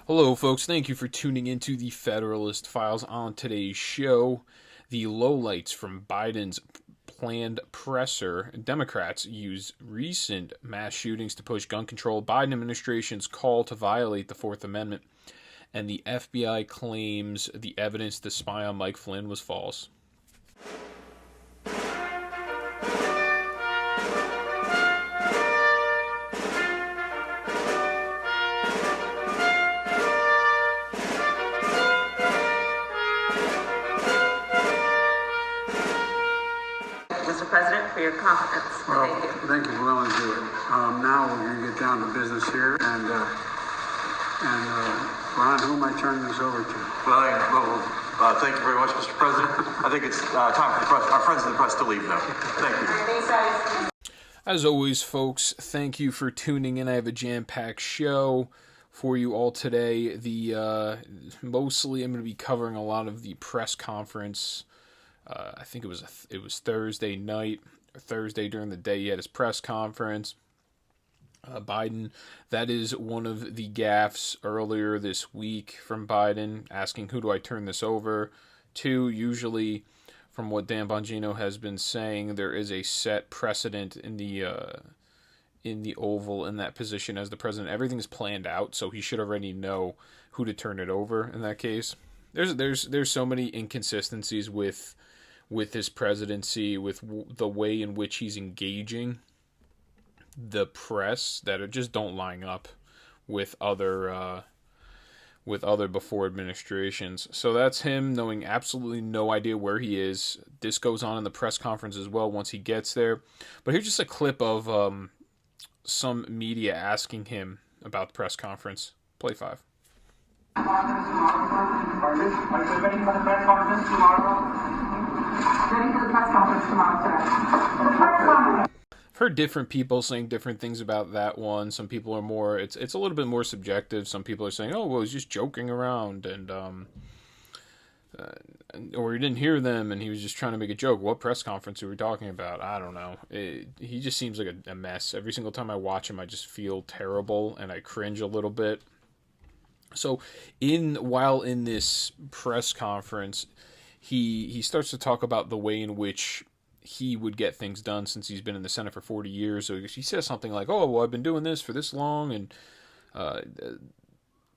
Hello, folks. Thank you for tuning into the Federalist Files. On today's show, the lowlights from Biden's planned presser. Democrats use recent mass shootings to push gun control. Biden administration's call to violate the Fourth Amendment. And the FBI claims the evidence to spy on Mike Flynn was false. Mr. President, for your confidence. Well, Thank you. thank you for letting us do it. Now we're going to get down to business here, and Ron, who am I turning this over to? Thank you very much, Mr. President. I think it's time for the press, our friends in the press to leave now. Thank you. Thanks, guys. As always, folks, thank you for tuning in. I have a jam-packed show for you all today. Mostly I'm going to be covering a lot of the press conference. I think it was Thursday night, or Thursday during the day. He had his press conference. Biden, that is one of the gaffes earlier this week from Biden, asking who do I turn this over to. Usually, from what Dan Bongino has been saying, there is a set precedent in the Oval in that position as the president. Everything's planned out, so he should already know who to turn it over in that case. There's so many inconsistencies with his presidency, with the way in which he's engaging the press that just don't line up with other before administrations. So that's him knowing absolutely no idea where he is. This goes on in the press conference as well once he gets there. But here's just a clip of some media asking him about the press conference. Play 5. Are you ready for the press conference tomorrow? Ready for the press conference tomorrow, sir. The press conference. I've heard different people saying different things about that one. Some people are more, it's a little bit more subjective. Some people are saying, oh, well, he's just joking around, and or he didn't hear them and he was just trying to make a joke. What press conference are we talking about? I don't know. He just seems like a mess. Every single time I watch him, I just feel terrible and I cringe a little bit. So while in this press conference, he starts to talk about the way in which he would get things done since he's been in the Senate for 40 years. So he says something like, oh, well, I've been doing this for this long, and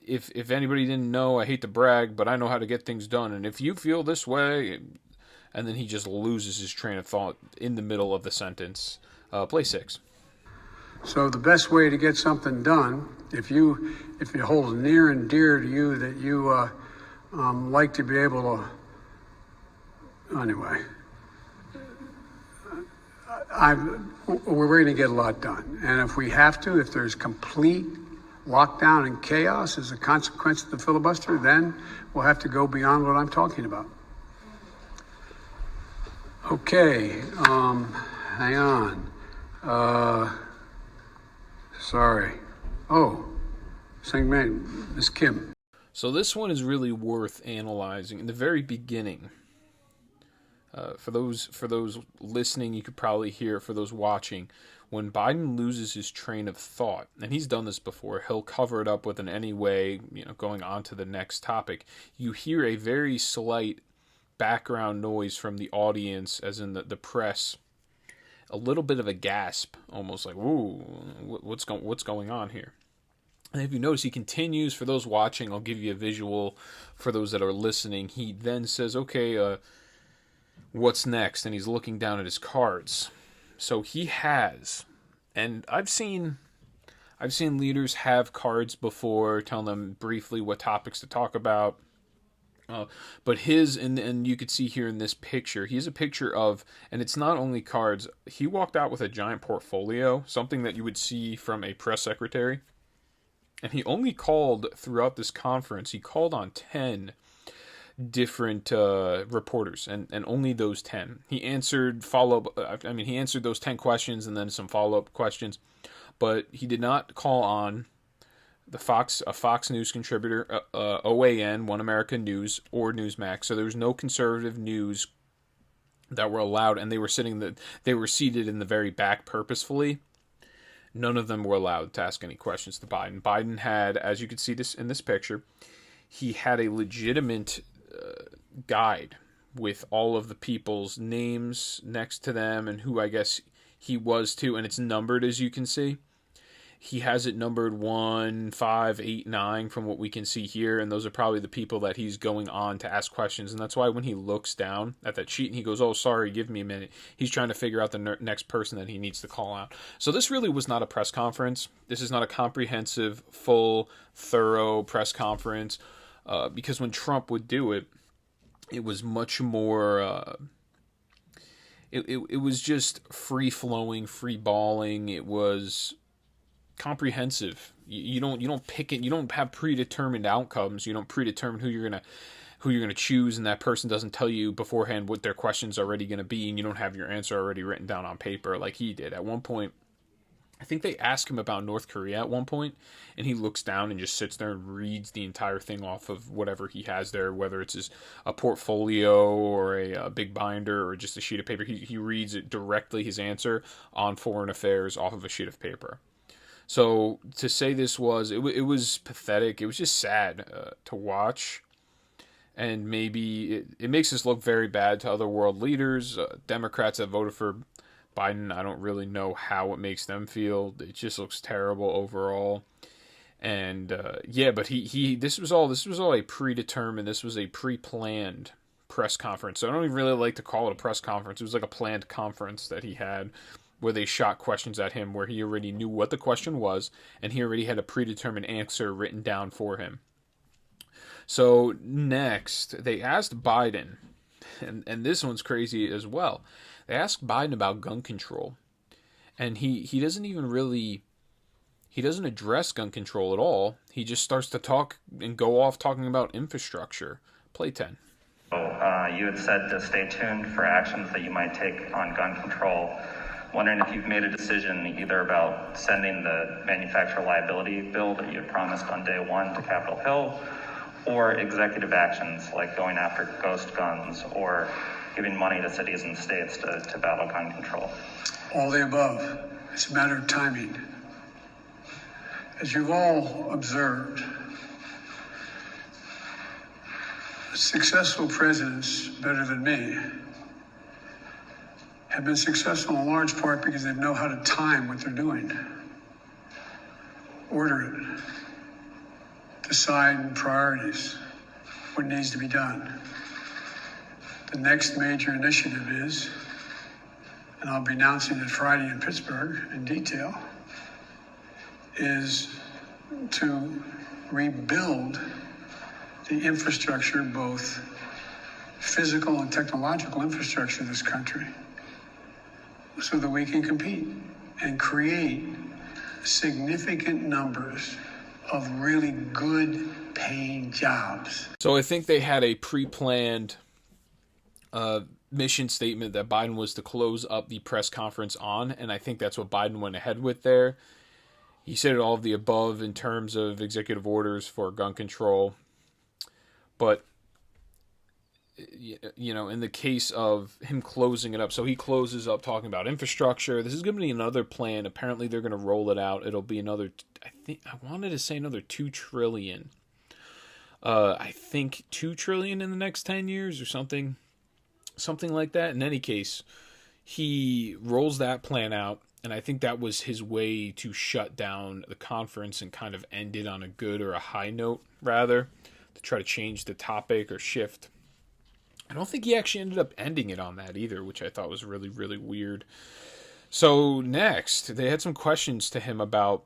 if anybody didn't know, I hate to brag, but I know how to get things done, and if you feel this way, and then he just loses his train of thought in the middle of the sentence. Play 6. So the best way to get something done, if you hold near and dear to you that you like to be able to, anyway, we're going to get a lot done. And if we have to, if there's complete lockdown and chaos as a consequence of the filibuster, then we'll have to go beyond what I'm talking about. Okay, hang on. Sorry. Oh, Miss Kim. So this one is really worth analyzing. In the very beginning, for those listening, you could probably hear. For those watching, when Biden loses his train of thought, and he's done this before, he'll cover it up with an anyway, going on to the next topic. You hear a very slight background noise from the audience, as in the press. A little bit of a gasp, almost like, "Ooh, what's going on here?" And if you notice, he continues. For those watching, I'll give you a visual. For those that are listening, he then says, "Okay, what's next?" And he's looking down at his cards. So he has, and I've seen leaders have cards before, telling them briefly what topics to talk about. But his, and you could see here in this picture, he has a picture of, and it's not only cards, he walked out with a giant portfolio, something that you would see from a press secretary. And he only called throughout this conference, he called on 10 different reporters, and only those 10. He answered he answered those 10 questions and then some follow-up questions, but he did not call on a Fox News contributor, OAN, One America News, or Newsmax. So there was no conservative news that were allowed, and they were seated in the very back purposefully. None of them were allowed to ask any questions to Biden. Biden had, as you can see this in this picture, he had a legitimate guide with all of the people's names next to them and who I guess he was to, and it's numbered, as you can see. He has it numbered 1, 5, 8, 9 from what we can see here, and those are probably the people that he's going on to ask questions. And that's why when he looks down at that sheet and he goes, "Oh, sorry, give me a minute," he's trying to figure out the next person that he needs to call out. So this really was not a press conference. This is not a comprehensive, full, thorough press conference, because when Trump would do it, it was much more... It was just free-flowing, free-balling. It was comprehensive. You don't pick it. You don't have predetermined outcomes. You don't predetermine who you're gonna choose, and that person doesn't tell you beforehand what their question's already gonna be, and you don't have your answer already written down on paper like he did. At one point, I think they asked him about North Korea at one point, and he looks down and just sits there and reads the entire thing off of whatever he has there, whether it's a portfolio or a big binder or just a sheet of paper. He reads it directly, his answer, on foreign affairs off of a sheet of paper. So to say this was, it was pathetic. It was just sad to watch. And maybe it makes us look very bad to other world leaders. Democrats that voted for Biden, I don't really know how it makes them feel. It just looks terrible overall. And but this was all a predetermined, this was a pre-planned press conference. So I don't even really like to call it a press conference. It was like a planned conference that he had, where they shot questions at him, where he already knew what the question was, and he already had a predetermined answer written down for him. So next, they asked Biden, and this one's crazy as well. They asked Biden about gun control, and he doesn't even really, he doesn't address gun control at all. He just starts to talk and go off talking about infrastructure. Play 10. You had said to stay tuned for actions that you might take on gun control. Wondering if you've made a decision either about sending the manufacturer liability bill that you had promised on day one to Capitol Hill, or executive actions like going after ghost guns or giving money to cities and states to battle gun control. All the above. It's a matter of timing. As you've all observed, successful presidents, better than me, have been successful in large part because they know how to time what they're doing, order it, decide priorities, what needs to be done. The next major initiative is, and I'll be announcing it Friday in Pittsburgh in detail, is to rebuild the infrastructure, both physical and technological infrastructure of this country, so that we can compete and create significant numbers of really good paying jobs. So I think they had a pre-planned mission statement that Biden was to close up the press conference on, and I think that's what Biden went ahead with there. He said all of the above in terms of executive orders for gun control, but in the case of him closing it up, so he closes up talking about infrastructure. This is going to be another plan. Apparently, they're going to roll it out. It'll be another, I wanted to say another $2 trillion. I think $2 trillion in the next 10 years or something like that. In any case, he rolls that plan out, and I think that was his way to shut down the conference and kind of end it on a good or a high note, rather, to try to change the topic or shift. I don't think he actually ended up ending it on that either, which I thought was really, really weird. So next, they had some questions to him about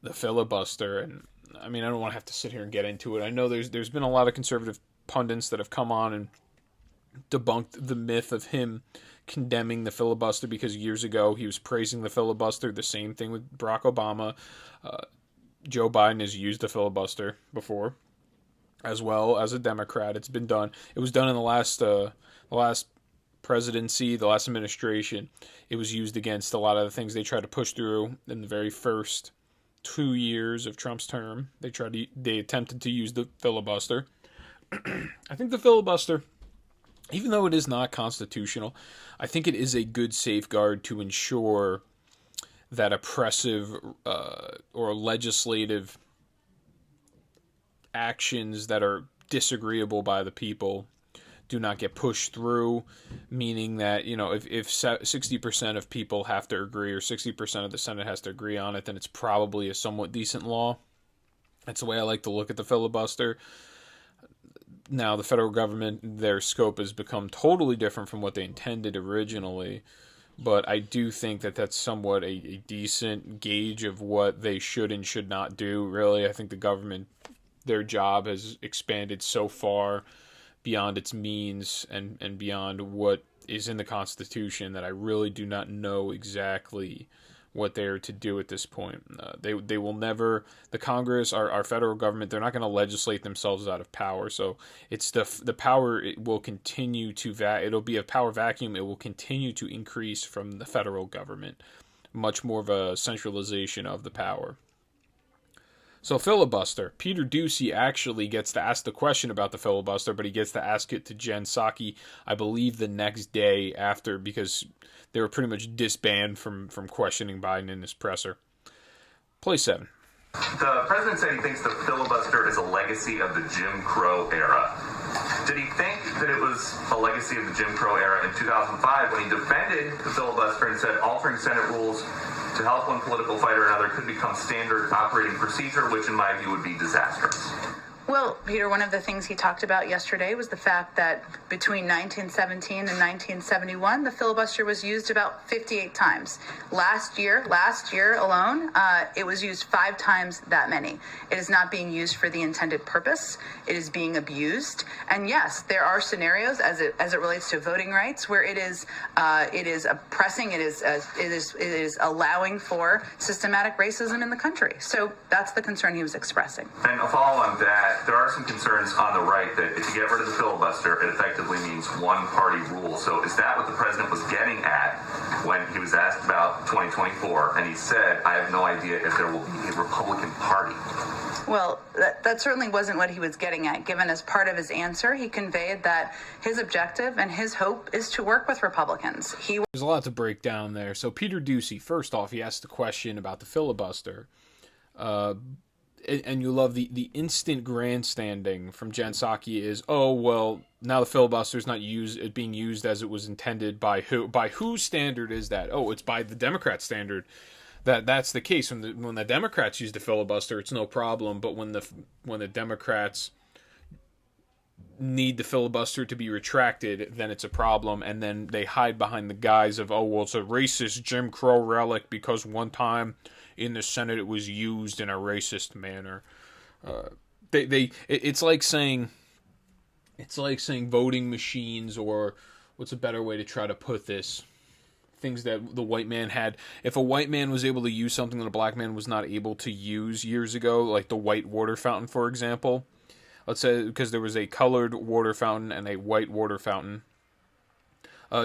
the filibuster, and I mean, I don't want to have to sit here and get into it. I know there's been a lot of conservative pundits that have come on and debunked the myth of him condemning the filibuster, because years ago he was praising the filibuster. The same thing with Barack Obama. Joe Biden has used the filibuster before, as well as a Democrat. It's been done. It was done in the last presidency, the last administration. It was used against a lot of the things they tried to push through in the very first 2 years of Trump's term. They attempted to use the filibuster. I think the filibuster, even though it is not constitutional, I think it is a good safeguard to ensure that oppressive or legislative actions that are disagreeable by the people do not get pushed through, meaning that, if 60% of people have to agree or 60% of the Senate has to agree on it, then it's probably a somewhat decent law. That's the way I like to look at the filibuster. Now, the federal government, their scope has become totally different from what they intended originally, but I do think that that's somewhat a decent gauge of what they should and should not do, really. I think the government, their job has expanded so far beyond its means and beyond what is in the Constitution that I really do not know exactly what they are to do at this point. They will never, the Congress, our federal government, they're not going to legislate themselves out of power. So it's the power, it will continue to, it'll be a power vacuum. It will continue to increase from the federal government. Much more of a centralization of the power. So filibuster. Peter Doocy actually gets to ask the question about the filibuster, but he gets to ask it to Jen Psaki, I believe, the next day after, because they were pretty much disbanded from questioning Biden in his presser. Play 7. The president said he thinks the filibuster is a legacy of the Jim Crow era. Did he think that it was a legacy of the Jim Crow era in 2005 when he defended the filibuster and said altering Senate rules to help one political fighter or another could become standard operating procedure, which in my view would be disastrous? Well, Peter, one of the things he talked about yesterday was the fact that between 1917 and 1971, the filibuster was used about 58 times. Last year alone, it was used 5 times that many. It is not being used for the intended purpose. It is being abused. And yes, there are scenarios as it relates to voting rights where it is oppressing. It is allowing for systematic racism in the country. So that's the concern he was expressing. And a follow on that. There are some concerns on the right that if you get rid of the filibuster, it effectively means one-party rule. So is that what the president was getting at when he was asked about 2024? And he said, I have no idea if there will be a Republican Party. Well, that certainly wasn't what he was getting at. Given as part of his answer, he conveyed that his objective and his hope is to work with Republicans. There's a lot to break down there. So Peter Doocy, first off, he asked the question about the filibuster. And you love the instant grandstanding from Jen Psaki is, oh, well, now the filibuster is not being used as it was intended by who? By whose standard is that? Oh, it's by the Democrat standard. That's the case. When the Democrats use the filibuster, it's no problem. But when the Democrats need the filibuster to be retracted, then it's a problem. And then they hide behind the guise of, oh, well, it's a racist Jim Crow relic because one time in the Senate it was used in a racist manner. It's like saying voting machines, or what's a better way to try to put this? Things that the white man had. If a white man was able to use something that a black man was not able to use years ago, like the white water fountain, for example. Let's say because there was a colored water fountain and a white water fountain.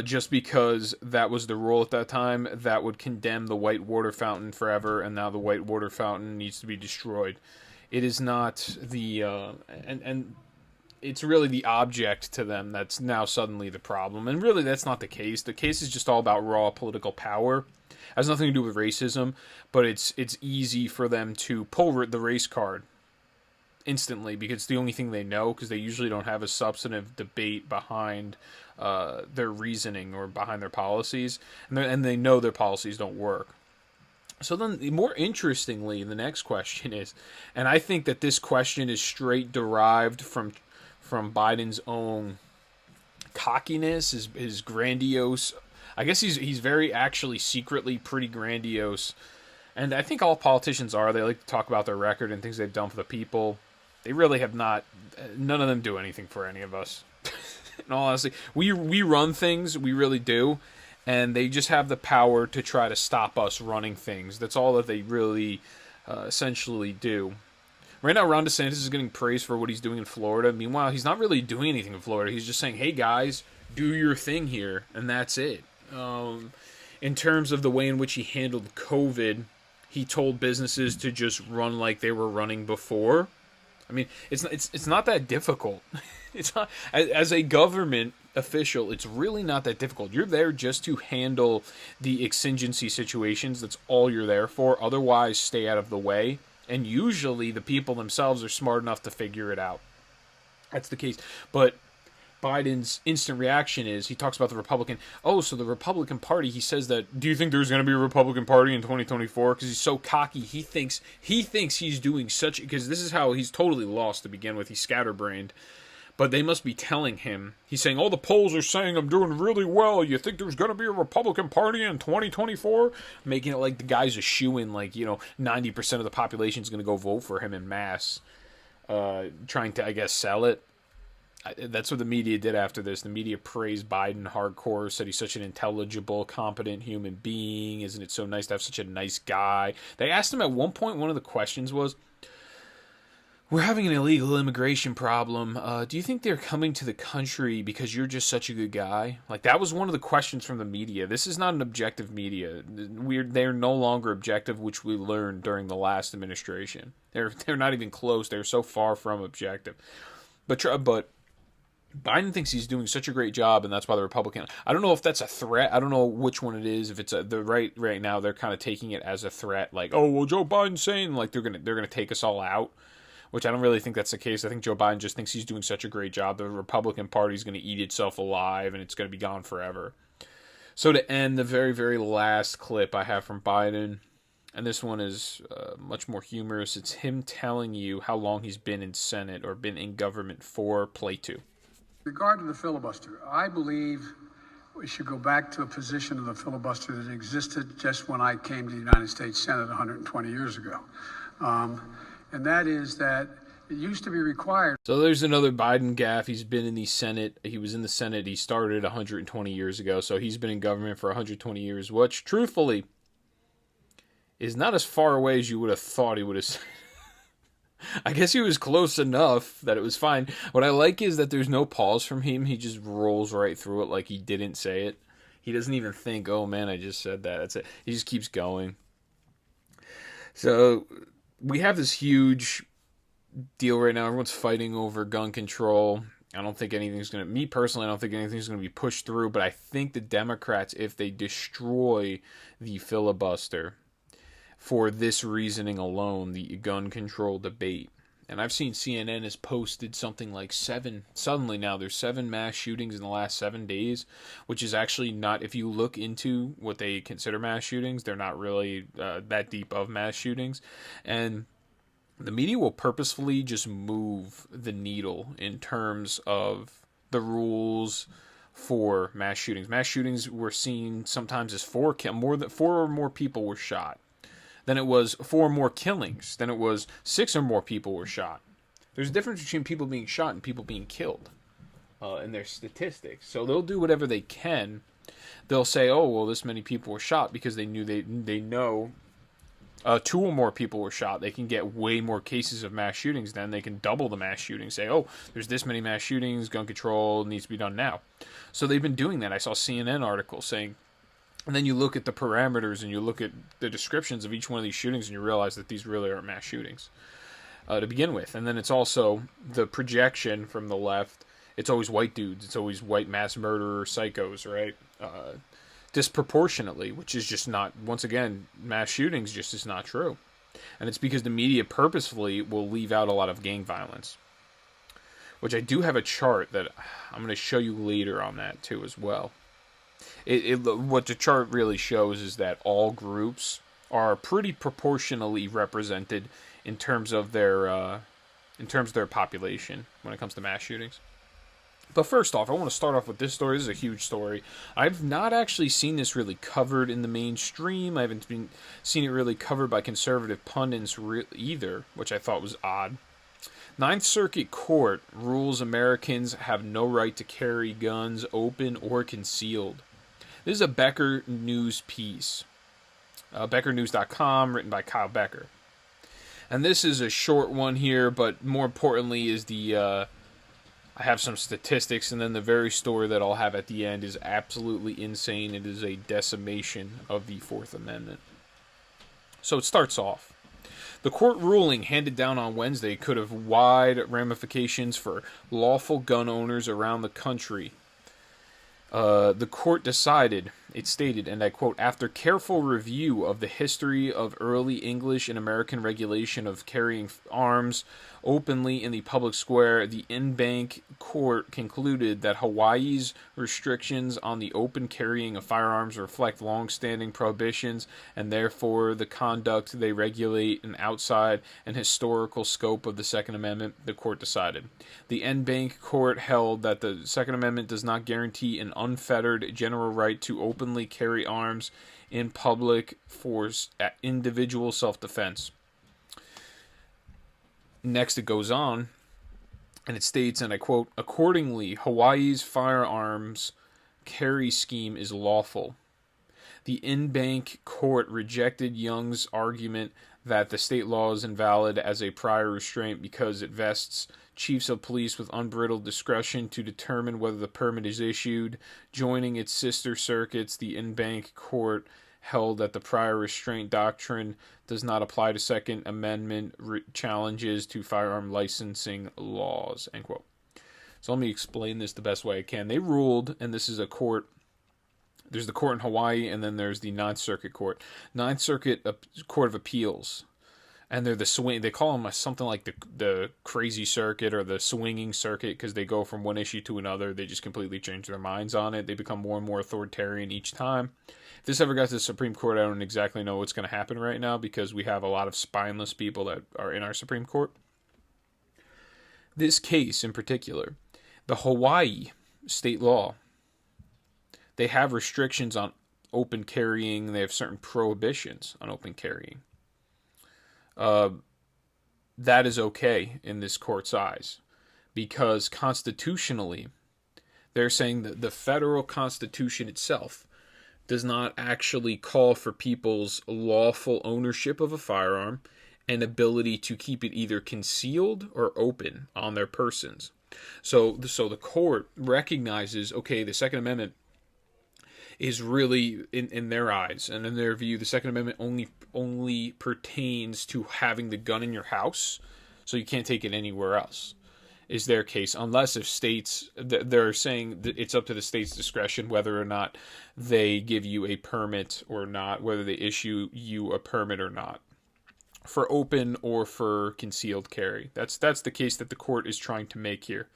Just because that was the rule at that time, that would condemn the white water fountain forever, and now the white water fountain needs to be destroyed. It is not the and it's really the object to them that's now suddenly the problem, and really that's not the case. The case is just all about raw political power. It has nothing to do with racism, but it's easy for them to pull the race card instantly because it's the only thing they know, because they usually don't have a substantive debate behind their reasoning or behind their policies, and they know their policies don't work. So then, more interestingly, the next question is, and I think that this question is straight derived from Biden's own cockiness, his grandiose. I guess he's very actually secretly pretty grandiose, and I think all politicians are. They like to talk about their record and things they've done for the people. They really have not. None of them do anything for any of us. In all honesty, we run things, we really do, and they just have the power to try to stop us running things. That's all that they really essentially do. Right now, Ron DeSantis is getting praised for what he's doing in Florida. Meanwhile, he's not really doing anything in Florida. He's just saying, hey guys, do your thing here, and that's it. In terms of the way in which he handled COVID, he told businesses to just run like they were running before. I mean, it's not that difficult. It's not, as a government, official, it's really not that difficult. You're there just to handle the exigency situations. That's all you're there for. Otherwise, stay out of the way. And usually the people themselves are smart enough to figure it out. That's the case. But Biden's instant reaction is, he talks about the Republican. Oh, so the Republican Party, he says that, do you think there's going to be a Republican Party in 2024? Because he's so cocky. He thinks he's doing such, because this is how he's totally lost to begin with. He's scatterbrained. But they must be telling him, he's saying, all the polls are saying I'm doing really well. You think there's going to be a Republican Party in 2024? Making it like the guy's a shoo-in, like, 90% of the population is going to go vote for him en masse. Trying to, I guess, sell it. That's what the media did after this. The media praised Biden hardcore, said he's such an intelligible, competent human being. Isn't it so nice to have such a nice guy? They asked him at one point, one of the questions was, we're having an illegal immigration problem. Do you think they're coming to the country because you're just such a good guy? Like, that was one of the questions from the media. This is not an objective media. They're no longer objective, which we learned during the last administration. They're not even close. They're so far from objective. But Biden thinks he's doing such a great job, and that's why the Republican. I don't know if that's a threat. I don't know which one it is. If it's the right now, they're kind of taking it as a threat. Like, oh well, Joe Biden's saying like they're gonna take us all out. Which I don't really think that's the case. I think Joe Biden just thinks he's doing such a great job. The Republican Party is going to eat itself alive, and it's going to be gone forever. So to end, the very, very last clip I have from Biden, and this one is much more humorous. It's him telling you how long he's been in Senate or been in government for. Play 2. With regard to the filibuster, I believe we should go back to a position of the filibuster that existed just when I came to the United States Senate 120 years ago. And that is that it used to be required. So there's another Biden gaffe. He's been in the Senate. He was in the Senate. He started 120 years ago. So he's been in government for 120 years, which, truthfully, is not as far away as you would have thought he would have. I guess he was close enough that it was fine. What I like is that there's no pause from him. He just rolls right through it like he didn't say it. He doesn't even think, oh, man, I just said that. That's it. He just keeps going. So we have this huge deal right now. Everyone's fighting over gun control. I don't think anything's going to... Me, personally, I don't think anything's going to be pushed through, but I think the Democrats, if they destroy the filibuster for this reasoning alone, the gun control debate, and I've seen CNN has posted something like 7... Suddenly now, there's 7 mass shootings in the last 7 days, which is actually not... If you look into what they consider mass shootings, they're not really that deep of mass shootings. And the media will purposefully just move the needle in terms of the rules for mass shootings. Mass shootings were seen sometimes as 4 or more people were shot. Then it was 4 more killings. Then it was 6 or more people were shot. There's a difference between people being shot and people being killed in their statistics. So they'll do whatever they can. They'll say, oh, well, this many people were shot because they know 2 or more people were shot. They can get way more cases of mass shootings. Then they can double the mass shootings. Say, oh, there's this many mass shootings. Gun control needs to be done now. So they've been doing that. I saw CNN articles saying, and then you look at the parameters and you look at the descriptions of each one of these shootings and you realize that these really are mass shootings to begin with. And then it's also the projection from the left. It's always white dudes. It's always white mass murderer psychos, right? Disproportionately, which is just not, once again, mass shootings just is not true. And it's because the media purposefully will leave out a lot of gang violence. Which I do have a chart that I'm going to show you later on that too as well. What the chart really shows is that all groups are pretty proportionally represented in terms of their population when it comes to mass shootings. But first off, I want to start off with this story. This is a huge story. I've not actually seen this really covered in the mainstream. I haven't seen it really covered by conservative pundits either, which I thought was odd. Ninth Circuit Court rules Americans have no right to carry guns open or concealed. This is a Becker News piece. BeckerNews.com, written by Kyle Becker. And this is a short one here, but more importantly is I have some statistics, and then the very story that I'll have at the end is absolutely insane. It is a decimation of the Fourth Amendment. So it starts off. The court ruling handed down on Wednesday could have wide ramifications for lawful gun owners around the country. The court decided, it stated, and I quote, after careful review of the history of early English and American regulation of carrying arms openly in the public square, the en-banc court concluded that Hawaii's restrictions on the open carrying of firearms reflect long-standing prohibitions, and therefore the conduct they regulate an outside and historical scope of the Second Amendment, the court decided. The en-banc court held that the Second Amendment does not guarantee an unfettered general right to openly carry arms in public for individual self-defense. Next it goes on, and it states, and I quote, accordingly, Hawaii's firearms carry scheme is lawful. The en-banc court rejected Young's argument that the state law is invalid as a prior restraint because it vests chiefs of police with unbridled discretion to determine whether the permit is issued. Joining its sister circuits, the en-banc court held that the prior restraint doctrine does not apply to Second Amendment challenges to firearm licensing laws, end quote. So let me explain this the best way I can. They ruled, and this is a court, there's the court in Hawaii, and then there's the Ninth Circuit Court. Ninth Circuit Court of Appeals, and they're the swing, they call them something like the crazy circuit or the swinging circuit because they go from one issue to another. They just completely change their minds on it. They become more and more authoritarian each time. If this ever got to the Supreme Court, I don't exactly know what's going to happen right now because we have a lot of spineless people that are in our Supreme Court. This case in particular, the Hawaii state law, they have restrictions on open carrying. They have certain prohibitions on open carrying. That is okay in this court's eyes because constitutionally, they're saying that the federal Constitution itself does not actually call for people's lawful ownership of a firearm and ability to keep it either concealed or open on their persons. So the court recognizes, okay, the Second Amendment is really, in their eyes and in their view, the Second Amendment only pertains to having the gun in your house, so you can't take it anywhere else, is their case, unless if states, they're saying that it's up to the state's discretion whether or not they give you a permit or not, whether they issue you a permit or not, for open or for concealed carry. That's the case that the court is trying to make here,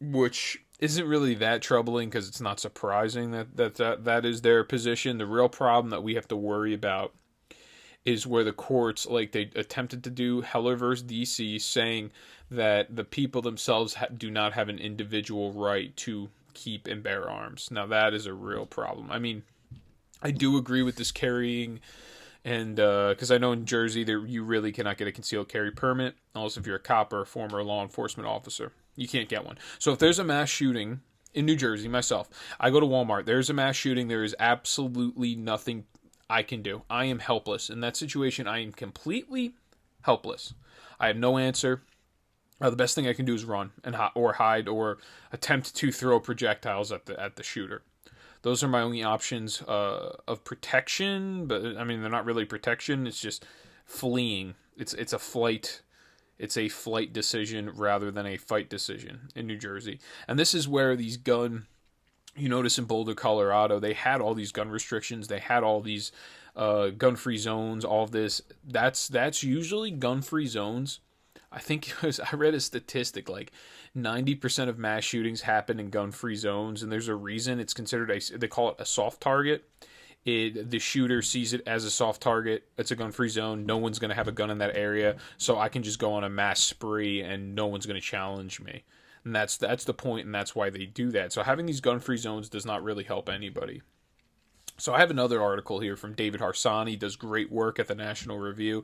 which isn't really that troubling because it's not surprising that is their position. The real problem that we have to worry about is where the courts, like they attempted to do Heller versus D.C., saying that the people themselves do not have an individual right to keep and bear arms. Now that is a real problem. I mean, I do agree with this carrying, and because I know in Jersey you really cannot get a concealed carry permit unless if you're a cop or a former law enforcement officer. You can't get one. So if there's a mass shooting in New Jersey, myself, I go to Walmart, there's a mass shooting, there is absolutely nothing I can do. I am helpless. In that situation, I am completely helpless. I have no answer. The best thing I can do is run and hide or attempt to throw projectiles at the shooter. Those are my only options of protection, but I mean they're not really protection. It's just fleeing. It's a flight. It's a flight decision rather than a fight decision in New Jersey. And this is where these you notice in Boulder, Colorado, they had all these gun restrictions. They had all these gun-free zones, all of this. That's usually gun-free zones. I think I read a statistic, like 90% of mass shootings happen in gun-free zones, and there's a reason. It's considered they call it a soft target. The shooter sees it as a soft target. It's a gun-free zone. No one's going to have a gun in that area, so I can just go on a mass spree, and no one's going to challenge me. And that's the point, and that's why they do that. So having these gun-free zones does not really help anybody. So I have another article here from David Harsanyi. He does great work at the National Review.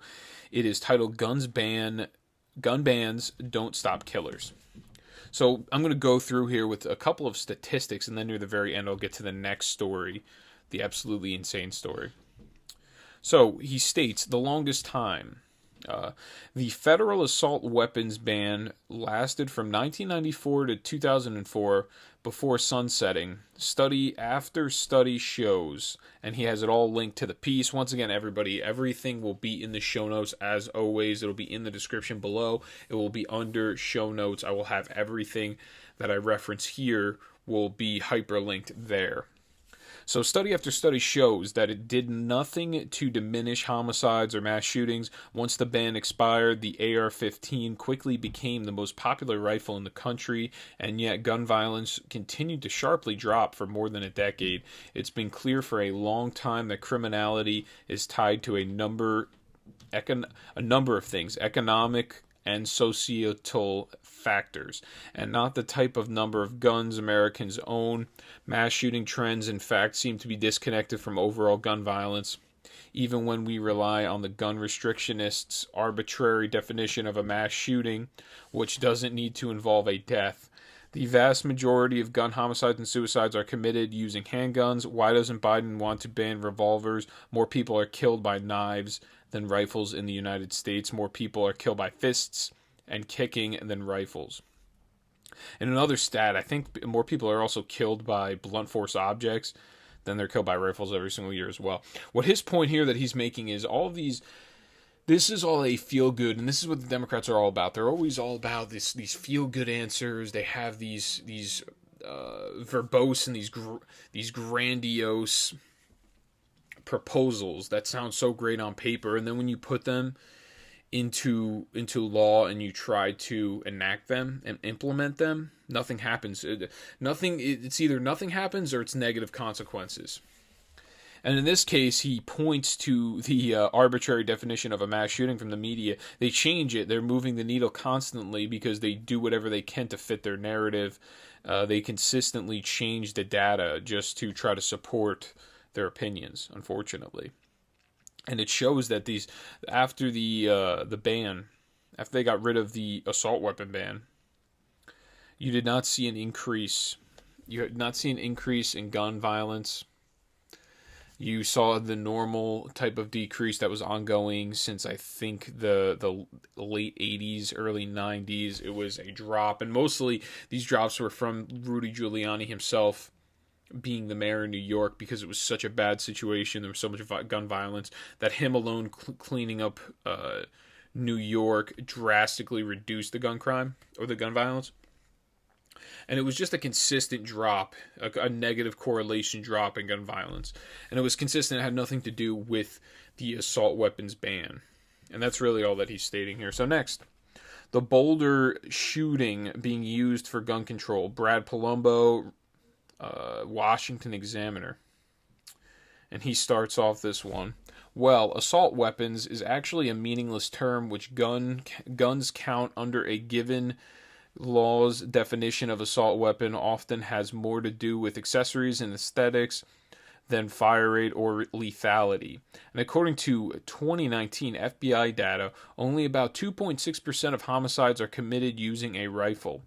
It is titled Gun Bans Don't Stop Killers. So I'm going to go through here with a couple of statistics, and then near the very end I'll get to the next story, the absolutely insane story. So he states the longest time, The federal assault weapons ban lasted from 1994 to 2004 before sunsetting. Study after study shows, and he has it all linked to the piece. Once again, everybody, everything will be in the show notes as always. It'll be in the description below. It will be under show notes. I will have everything that I reference here will be hyperlinked there. So study after study shows that it did nothing to diminish homicides or mass shootings. Once the ban expired, the AR-15 quickly became the most popular rifle in the country, and yet gun violence continued to sharply drop for more than a decade. It's been clear for a long time that criminality is tied to a number of things, economic and societal factors, and not the type of number of guns Americans own. Mass shooting trends, in fact, seem to be disconnected from overall gun violence. Even when we rely on the gun restrictionists' arbitrary definition of a mass shooting, which doesn't need to involve a death, the vast majority of gun homicides and suicides are committed using handguns. Why doesn't Biden want to ban revolvers? More people are killed by knives than rifles in the United States. More people are killed by fists and kicking than rifles. And another stat, I think more people are also killed by blunt force objects than they're killed by rifles every single year as well. What his point here that he's making is all of these, this is all a feel-good, and this is what the Democrats are all about. They're always all about these feel-good answers. They have these verbose and these grandiose proposals that sound so great on paper, and then when you put them into law and you try to enact them and implement them, nothing happens. It's either nothing happens or it's negative consequences. And in this case, he points to the arbitrary definition of a mass shooting from the media. They change it. They're moving the needle constantly because they do whatever they can to fit their narrative. They consistently change the data just to try to support their opinions, unfortunately. And it shows that these, after the ban, after they got rid of the assault weapon ban, you did not see an increase. You did not see an increase in gun violence. You saw the normal type of decrease that was ongoing since I think the late 80s, early 90s. It was a drop, and mostly these drops were from Rudy Giuliani himself being the mayor in New York, because it was such a bad situation. There was so much gun violence that him alone cleaning up New York drastically reduced the gun crime or the gun violence. And it was just a consistent drop, a negative correlation drop in gun violence. And it was consistent. It had nothing to do with the assault weapons ban. And that's really all that he's stating here. So next, the Boulder shooting being used for gun control. Brad Palumbo, Washington Examiner. And he starts off this one. Well, assault weapons is actually a meaningless term which guns count under a given law's definition of assault weapon often has more to do with accessories and aesthetics than fire rate or lethality. And according to 2019 FBI data, only about 2.6% of homicides are committed using a rifle.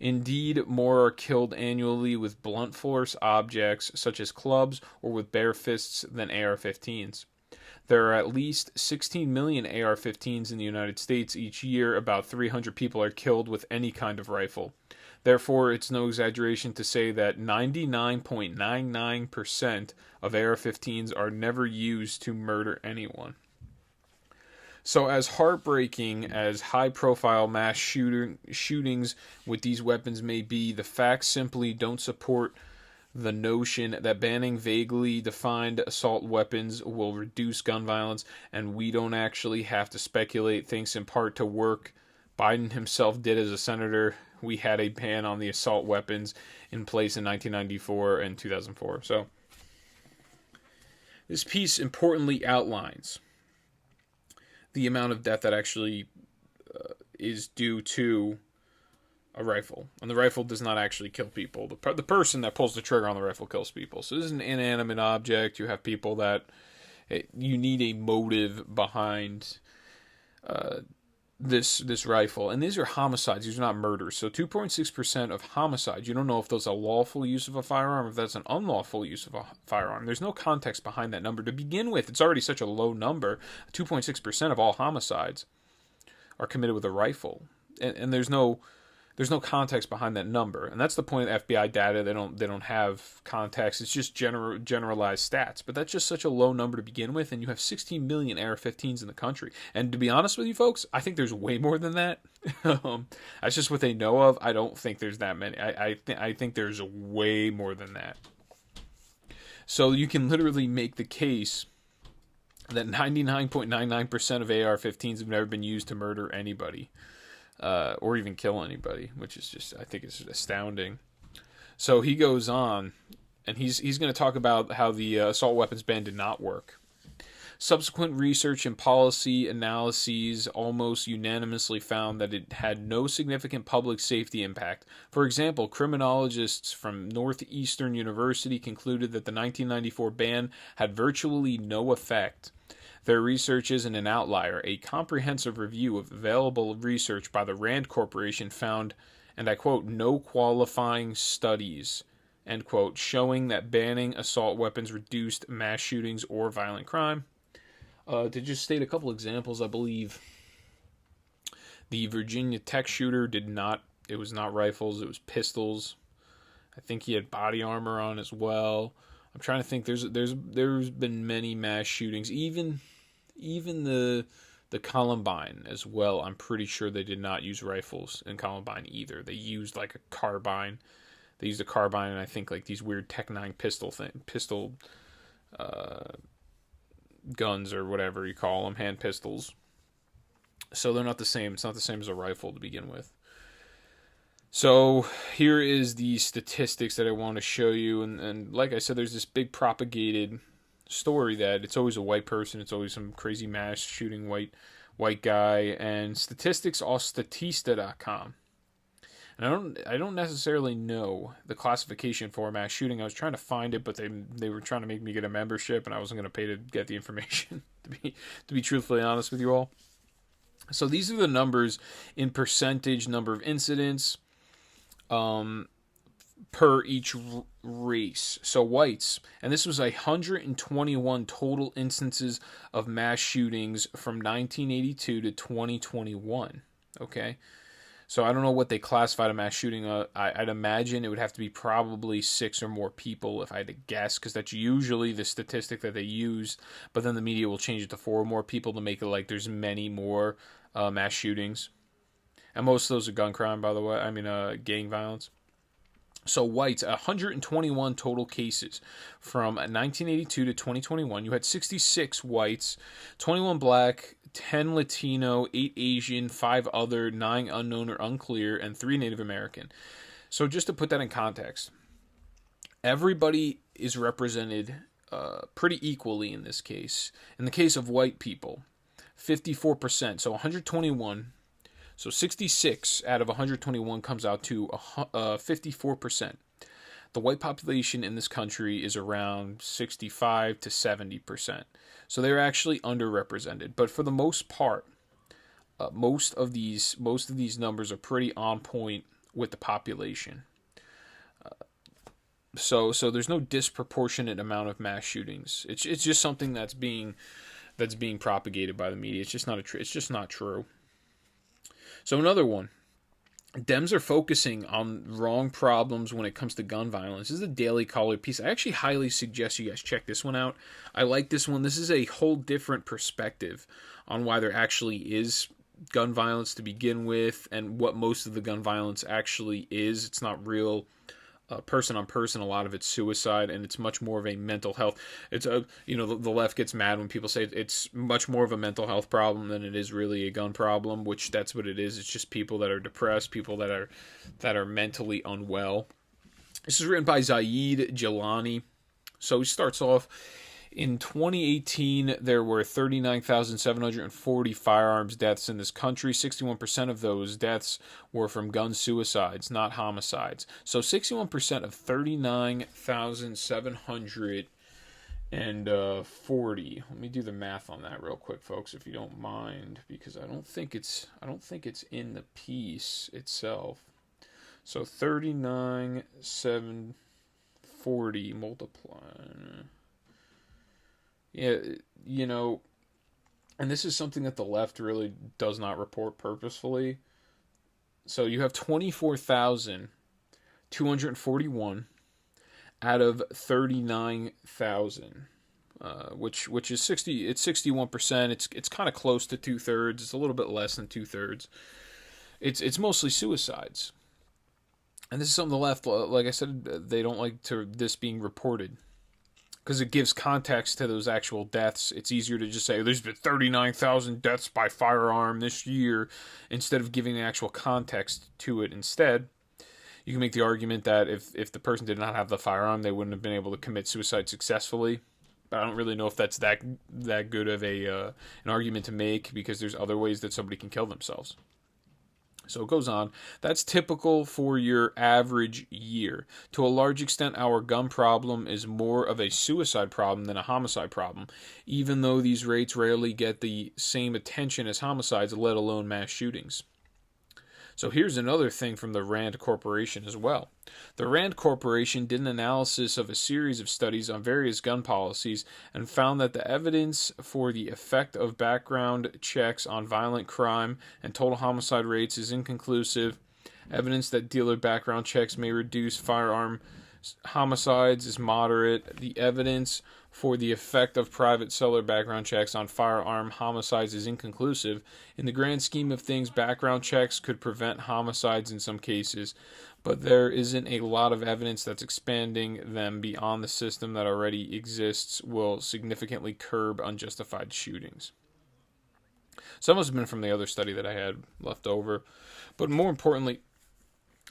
Indeed, more are killed annually with blunt force objects such as clubs or with bare fists than AR-15s. There are at least 16 million AR-15s in the United States each year. About 300 people are killed with any kind of rifle. Therefore, it's no exaggeration to say that 99.99% of AR-15s are never used to murder anyone. So as heartbreaking as high-profile mass shootings with these weapons may be, the facts simply don't support the notion that banning vaguely defined assault weapons will reduce gun violence, and we don't actually have to speculate, thanks in part to work Biden himself did as a senator. We had a ban on the assault weapons in place in 1994 and 2004. So this piece importantly outlines the amount of death that actually is due to a rifle. And the rifle does not actually kill people. The person that pulls the trigger on the rifle kills people. So this is an inanimate object. You have people that you need a motive behind this rifle, and these are homicides. These are not murders. So 2.6% of homicides. You don't know if those are lawful use of a firearm, or if that's an unlawful use of a firearm. There's no context behind that number to begin with. It's already such a low number. 2.6% of all homicides are committed with a rifle, and there's no context behind that number. And that's the point of FBI data. They don't have context. It's just generalized stats. But that's just such a low number to begin with, and you have 16 million AR-15s in the country. And to be honest with you folks, I think there's way more than that. That's just what they know of. I don't think there's that many. I think there's way more than that. So you can literally make the case that 99.99% of AR-15s have never been used to murder anybody. Or even kill anybody, which is just, I think it's astounding. So he goes on, and he's going to talk about how the assault weapons ban did not work. Subsequent research and policy analyses almost unanimously found that it had no significant public safety impact. For example, criminologists from Northeastern University concluded that the 1994 ban had virtually no effect. Their research isn't an outlier. A comprehensive review of available research by the Rand Corporation found, and I quote, no qualifying studies, end quote, showing that banning assault weapons reduced mass shootings or violent crime. To just state a couple examples, I believe the Virginia Tech shooter it was not rifles, it was pistols. I think he had body armor on as well. I'm trying to think, there's been many mass shootings, even the Columbine as well. I'm pretty sure they did not use rifles in Columbine either. They used like a carbine. They used a carbine, and I think like these weird Tech 9 pistol guns or whatever you call them, hand pistols. So they're not the same. It's not the same as a rifle to begin with. So here is the statistics that I want to show you, and like I said, there's this big propagated story that it's always a white person, it's always some crazy mass shooting white guy, and statistics are statista.com. And I don't necessarily know the classification for mass shooting. I was trying to find it, but they were trying to make me get a membership, and I wasn't going to pay to get the information, to be truthfully honest with you all. So these are the numbers in percentage, number of incidents, per each race. So whites, and this was 121 total instances of mass shootings from 1982 to 2021. Okay, so I don't know what they classified a mass shooting. I'd imagine it would have to be probably 6 or more people if I had to guess, because that's usually the statistic that they use. But then the media will change it to 4 or more people to make it like there's many more mass shootings. And most of those are gun crime, by the way. I mean, gang violence. So whites, 121 total cases from 1982 to 2021. You had 66 whites, 21 black, 10 Latino, 8 Asian, 5 other, 9 unknown or unclear, and 3 Native American. So just to put that in context, everybody is represented pretty equally in this case. In the case of white people, 54%, so 121. So 66 out of 121 comes out to 54%. The white population in this country is around 65 to 70%. So they're actually underrepresented. But for the most part, most of these numbers are pretty on point with the population. So there's no disproportionate amount of mass shootings. It's just something that's being propagated by the media. It's just not true. So another one, Dems are focusing on wrong problems when it comes to gun violence. This is a Daily Caller piece. I actually highly suggest you guys check this one out. I like this one. This is a whole different perspective on why there actually is gun violence to begin with, and what most of the gun violence actually is. It's not real person on person. A lot of it's suicide, and it's much more of a mental health. It's the left gets mad when people say it's much more of a mental health problem than it is really a gun problem, which that's what it is. It's just people that are depressed, people that are mentally unwell. This is written by Zaid Jilani. So he starts off, in 2018, there were 39,740 firearms deaths in this country. 61% of those deaths were from gun suicides, not homicides. So 61% of 39,740 and 40. Let me do the math on that real quick, folks, if you don't mind, because I don't think it's in the piece itself. So 39, 7, 40 multiply. Yeah, you know, and this is something that the left really does not report purposefully. So you have 24,241 out of 39,000, which is 60. It's 61%. It's kind of close to 2/3. It's a little bit less than 2/3. It's mostly suicides, and this is something the left, like I said, they don't like this being reported, because it gives context to those actual deaths. It's easier to just say there's been 39,000 deaths by firearm this year, instead of giving the actual context to it. Instead, you can make the argument that if the person did not have the firearm, they wouldn't have been able to commit suicide successfully. But I don't really know if that's that good of an argument to make, because there's other ways that somebody can kill themselves. So it goes on. That's typical for your average year. To a large extent, our gun problem is more of a suicide problem than a homicide problem, even though these rates rarely get the same attention as homicides, let alone mass shootings. So here's another thing from the Rand Corporation as well. The Rand Corporation did an analysis of a series of studies on various gun policies and found that the evidence for the effect of background checks on violent crime and total homicide rates is inconclusive. Evidence that dealer background checks may reduce firearm homicides is moderate. The evidence for the effect of private seller background checks on firearm homicides is inconclusive. In the grand scheme of things, background checks could prevent homicides in some cases, but there isn't a lot of evidence that's expanding them beyond the system that already exists will significantly curb unjustified shootings. Some must have been from the other study that I had left over. But more importantly,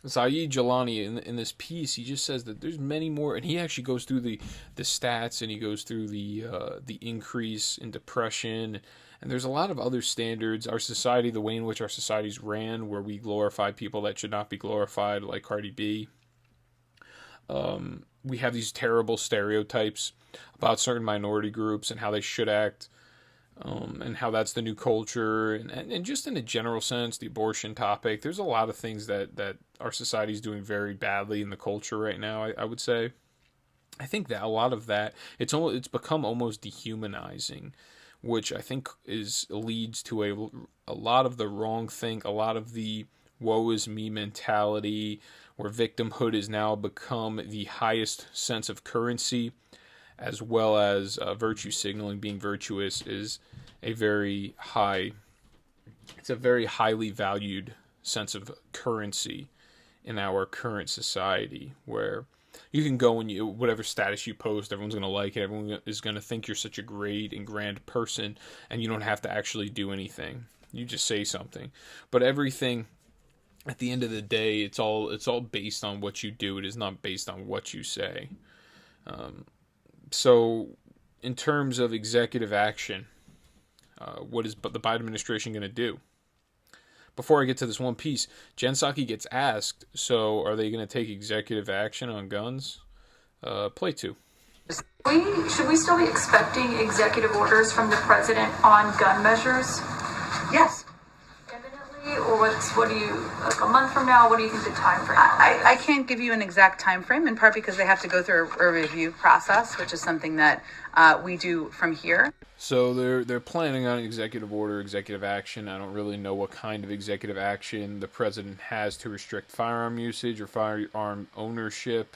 Zaid Jalani, in this piece, he just says that there's many more, and he actually goes through the stats, and he goes through the increase in depression, and there's a lot of other standards. Our society, the way in which our societies ran, where we glorify people that should not be glorified, like Cardi B. We have these terrible stereotypes about certain minority groups and how they should act, and how that's the new culture, and just in a general sense, the abortion topic. There's a lot of things that our society is doing very badly in the culture right now, I would say. I think that a lot of that, it's become almost dehumanizing, which I think leads to a lot of the wrong think, a lot of the woe is me mentality, where victimhood has now become the highest sense of currency, as well as virtue signaling. Being virtuous is a very highly valued sense of currency in our current society, where you can go and whatever status you post, everyone's going to like it, everyone is going to think you're such a great and grand person, and you don't have to actually do anything. You just say something. But everything, at the end of the day, it's all based on what you do. It is not based on what you say. So, in terms of executive action, what is the Biden administration going to do? Before I get to this one piece, Jen Psaki gets asked, so are they going to take executive action on guns? Play 2. Should we still be expecting executive orders from the president on gun measures? Yes. Imminently, or what do you, like a month from now, what do you think the time frame is? I can't give you an exact time frame, in part because they have to go through a review process, which is something that we do from here. So they're planning on executive order, executive action. I don't really know what kind of executive action the president has to restrict firearm usage or firearm ownership.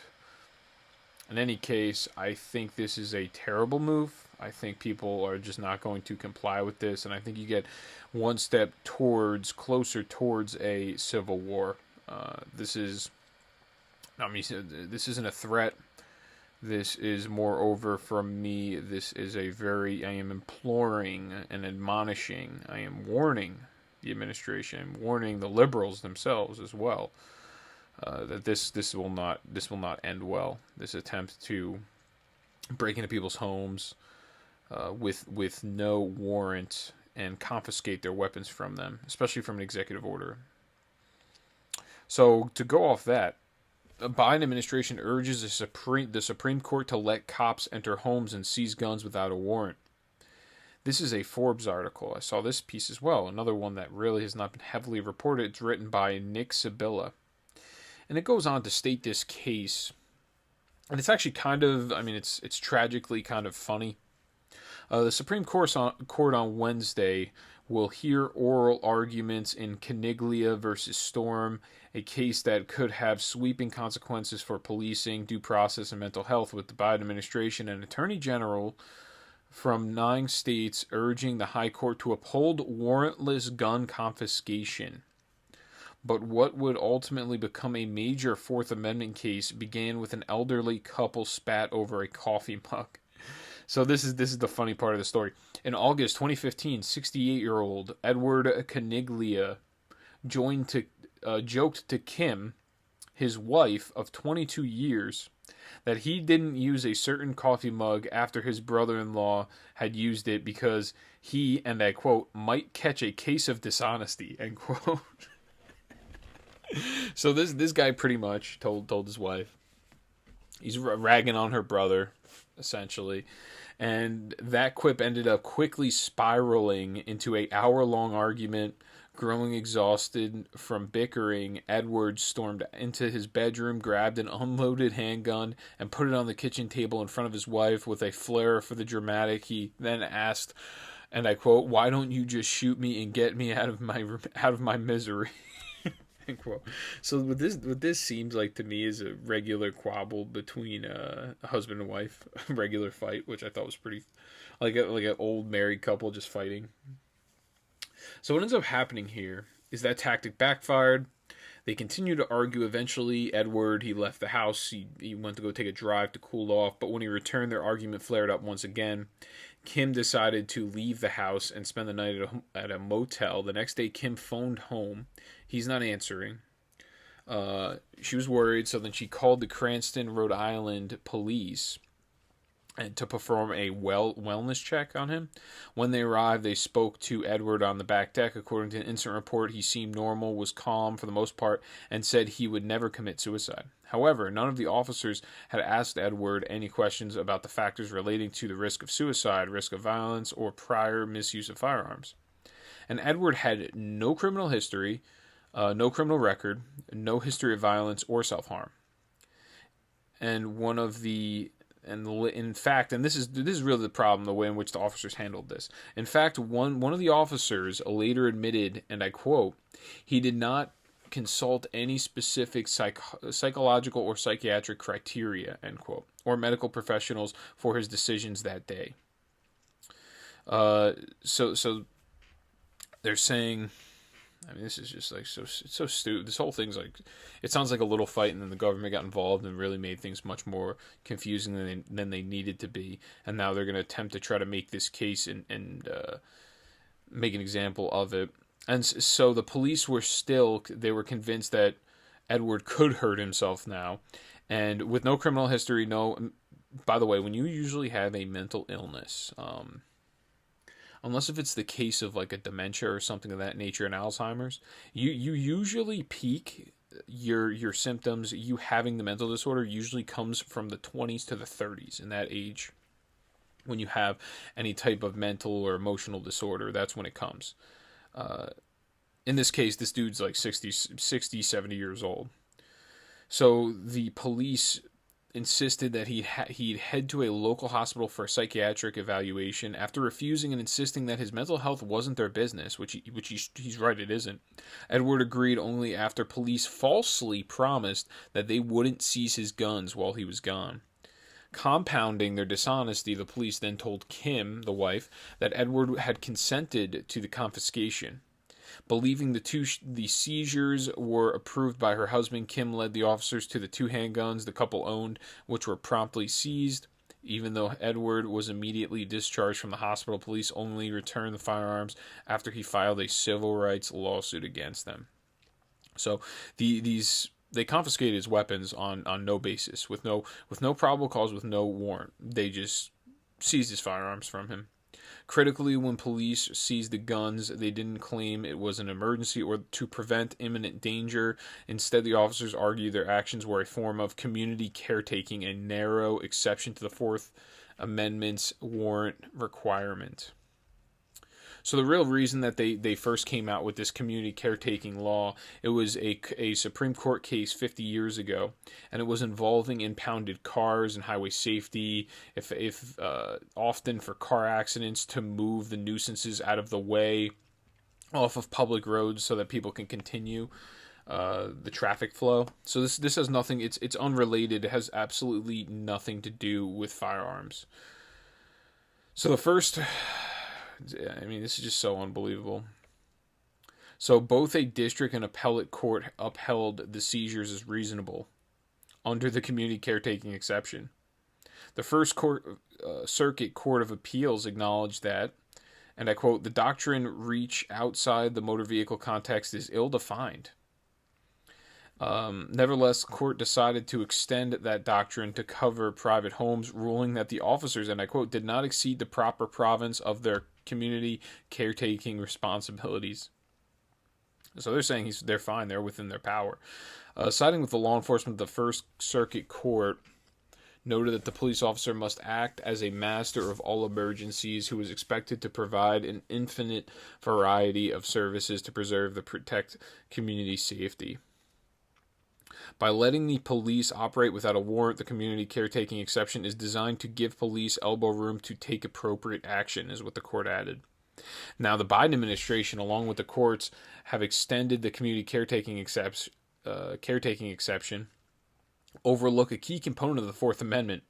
In any case, I think this is a terrible move. I think people are just not going to comply with this, and I think you get one step closer towards a civil war. This isn't a threat. This is, moreover, from me, this is I am imploring and admonishing, I am warning the administration, I'm warning the liberals themselves as well, that this will not end well. This attempt to break into people's homes with no warrant and confiscate their weapons from them, especially from an executive order. So to go off that, Biden administration urges the Supreme Court to let cops enter homes and seize guns without a warrant. This is a Forbes article. I saw this piece as well. Another one that really has not been heavily reported. It's written by Nick Sabilla. And it goes on to state this case. And it's actually kind of, it's tragically kind of funny. The Supreme Court on Wednesday will hear oral arguments in Caniglia versus Storm, a case that could have sweeping consequences for policing, due process, and mental health, with the Biden administration and Attorney General from 9 states urging the High Court to uphold warrantless gun confiscation. But what would ultimately become a major Fourth Amendment case began with an elderly couple spat over a coffee mug. So this is the funny part of the story. In August 2015, 68-year-old Edward Caniglia joked to Kim, his wife of 22 years, that he didn't use a certain coffee mug after his brother-in-law had used it because he, and I quote, might catch a case of dishonesty, end quote. So this guy pretty much told his wife. He's ragging on her brother, essentially. And that quip ended up quickly spiraling into an hour-long argument. Growing exhausted from bickering, Edward stormed into his bedroom, grabbed an unloaded handgun, and put it on the kitchen table in front of his wife. With a flair for the dramatic, he then asked, and I quote, "Why don't you just shoot me and get me out of my misery?" End quote. So what this seems like to me is a regular quabble between a husband and wife, a regular fight, which I thought was pretty like an old married couple just fighting. So what ends up happening here is that tactic backfired. They continue to argue. Eventually, Edward, he left the house. He went to go take a drive to cool off. But when he returned, their argument flared up once again. Kim decided to leave the house and spend the night at a motel. The next day, Kim phoned home. He's not answering. She was worried, so then she called the Cranston, Rhode Island police and to perform a wellness check on him. When they arrived, they spoke to Edward on the back deck. According to an incident report, he seemed normal, was calm for the most part, and said he would never commit suicide. However, none of the officers had asked Edward any questions about the factors relating to the risk of suicide, risk of violence, or prior misuse of firearms. And Edward had no criminal history, no criminal record, no history of violence or self-harm. And in fact, this is really the problem, the way in which the officers handled this. In fact, one of the officers later admitted, and I quote, he did not consult any specific psychological or psychiatric criteria, end quote, or medical professionals for his decisions that day. So they're saying, this is just like it's so stupid. This whole thing's like, it sounds like a little fight, and then the government got involved and really made things much more confusing than they needed to be. And now they're going to attempt to try to make this case and make an example of it. And so the police were convinced that Edward could hurt himself now, and with no criminal history, by the way, when you usually have a mental illness, unless if it's the case of like a dementia or something of that nature in Alzheimer's, you usually peak your symptoms, you having the mental disorder usually comes from the 20s to the 30s. In that age, when you have any type of mental or emotional disorder, that's when it comes. In this case, this dude's like 60, 70 years old. So the police insisted that he'd head to a local hospital for a psychiatric evaluation. After refusing and insisting that his mental health wasn't their business, which he's right, it isn't, Edward agreed only after police falsely promised that they wouldn't seize his guns while he was gone. Compounding their dishonesty, the police then told Kim, the wife, that Edward had consented to the confiscation. Believing the seizures were approved by her husband, Kim led the officers to the 2 handguns the couple owned, which were promptly seized. Even though Edward was immediately discharged from the hospital, police only returned the firearms after he filed a civil rights lawsuit against them. So they confiscated his weapons on no basis, with no probable cause, with no warrant. They just seized his firearms from him. Critically, when police seized the guns, they didn't claim it was an emergency or to prevent imminent danger. Instead, the officers argued their actions were a form of community caretaking, a narrow exception to the Fourth Amendment's warrant requirement. So the real reason that they first came out with this community caretaking law, it was a Supreme Court case 50 years ago, and it was involving impounded cars and highway safety, if often for car accidents, to move the nuisances out of the way off of public roads so that people can continue the traffic flow. So this has nothing, it's unrelated, it has absolutely nothing to do with firearms. So the first... I mean, this is just so unbelievable. So both a district and appellate court upheld the seizures as reasonable under the community caretaking exception. The First Circuit Court of Appeals acknowledged that, and I quote, "The doctrine reach outside the motor vehicle context is ill-defined." Nevertheless, the court decided to extend that doctrine to cover private homes, ruling that the officers, and I quote, "did not exceed the proper province of their community caretaking responsibilities." So they're saying they're fine, they're within their power. Siding with the law enforcement, the First Circuit Court noted that the police officer must act as a master of all emergencies who is expected to provide an infinite variety of services to preserve and protect community safety. By letting the police operate without a warrant, the community caretaking exception is designed to give police elbow room to take appropriate action, is what the court added. Now, the Biden administration, along with the courts, have extended the community caretaking exception, overlook a key component of the Fourth Amendment,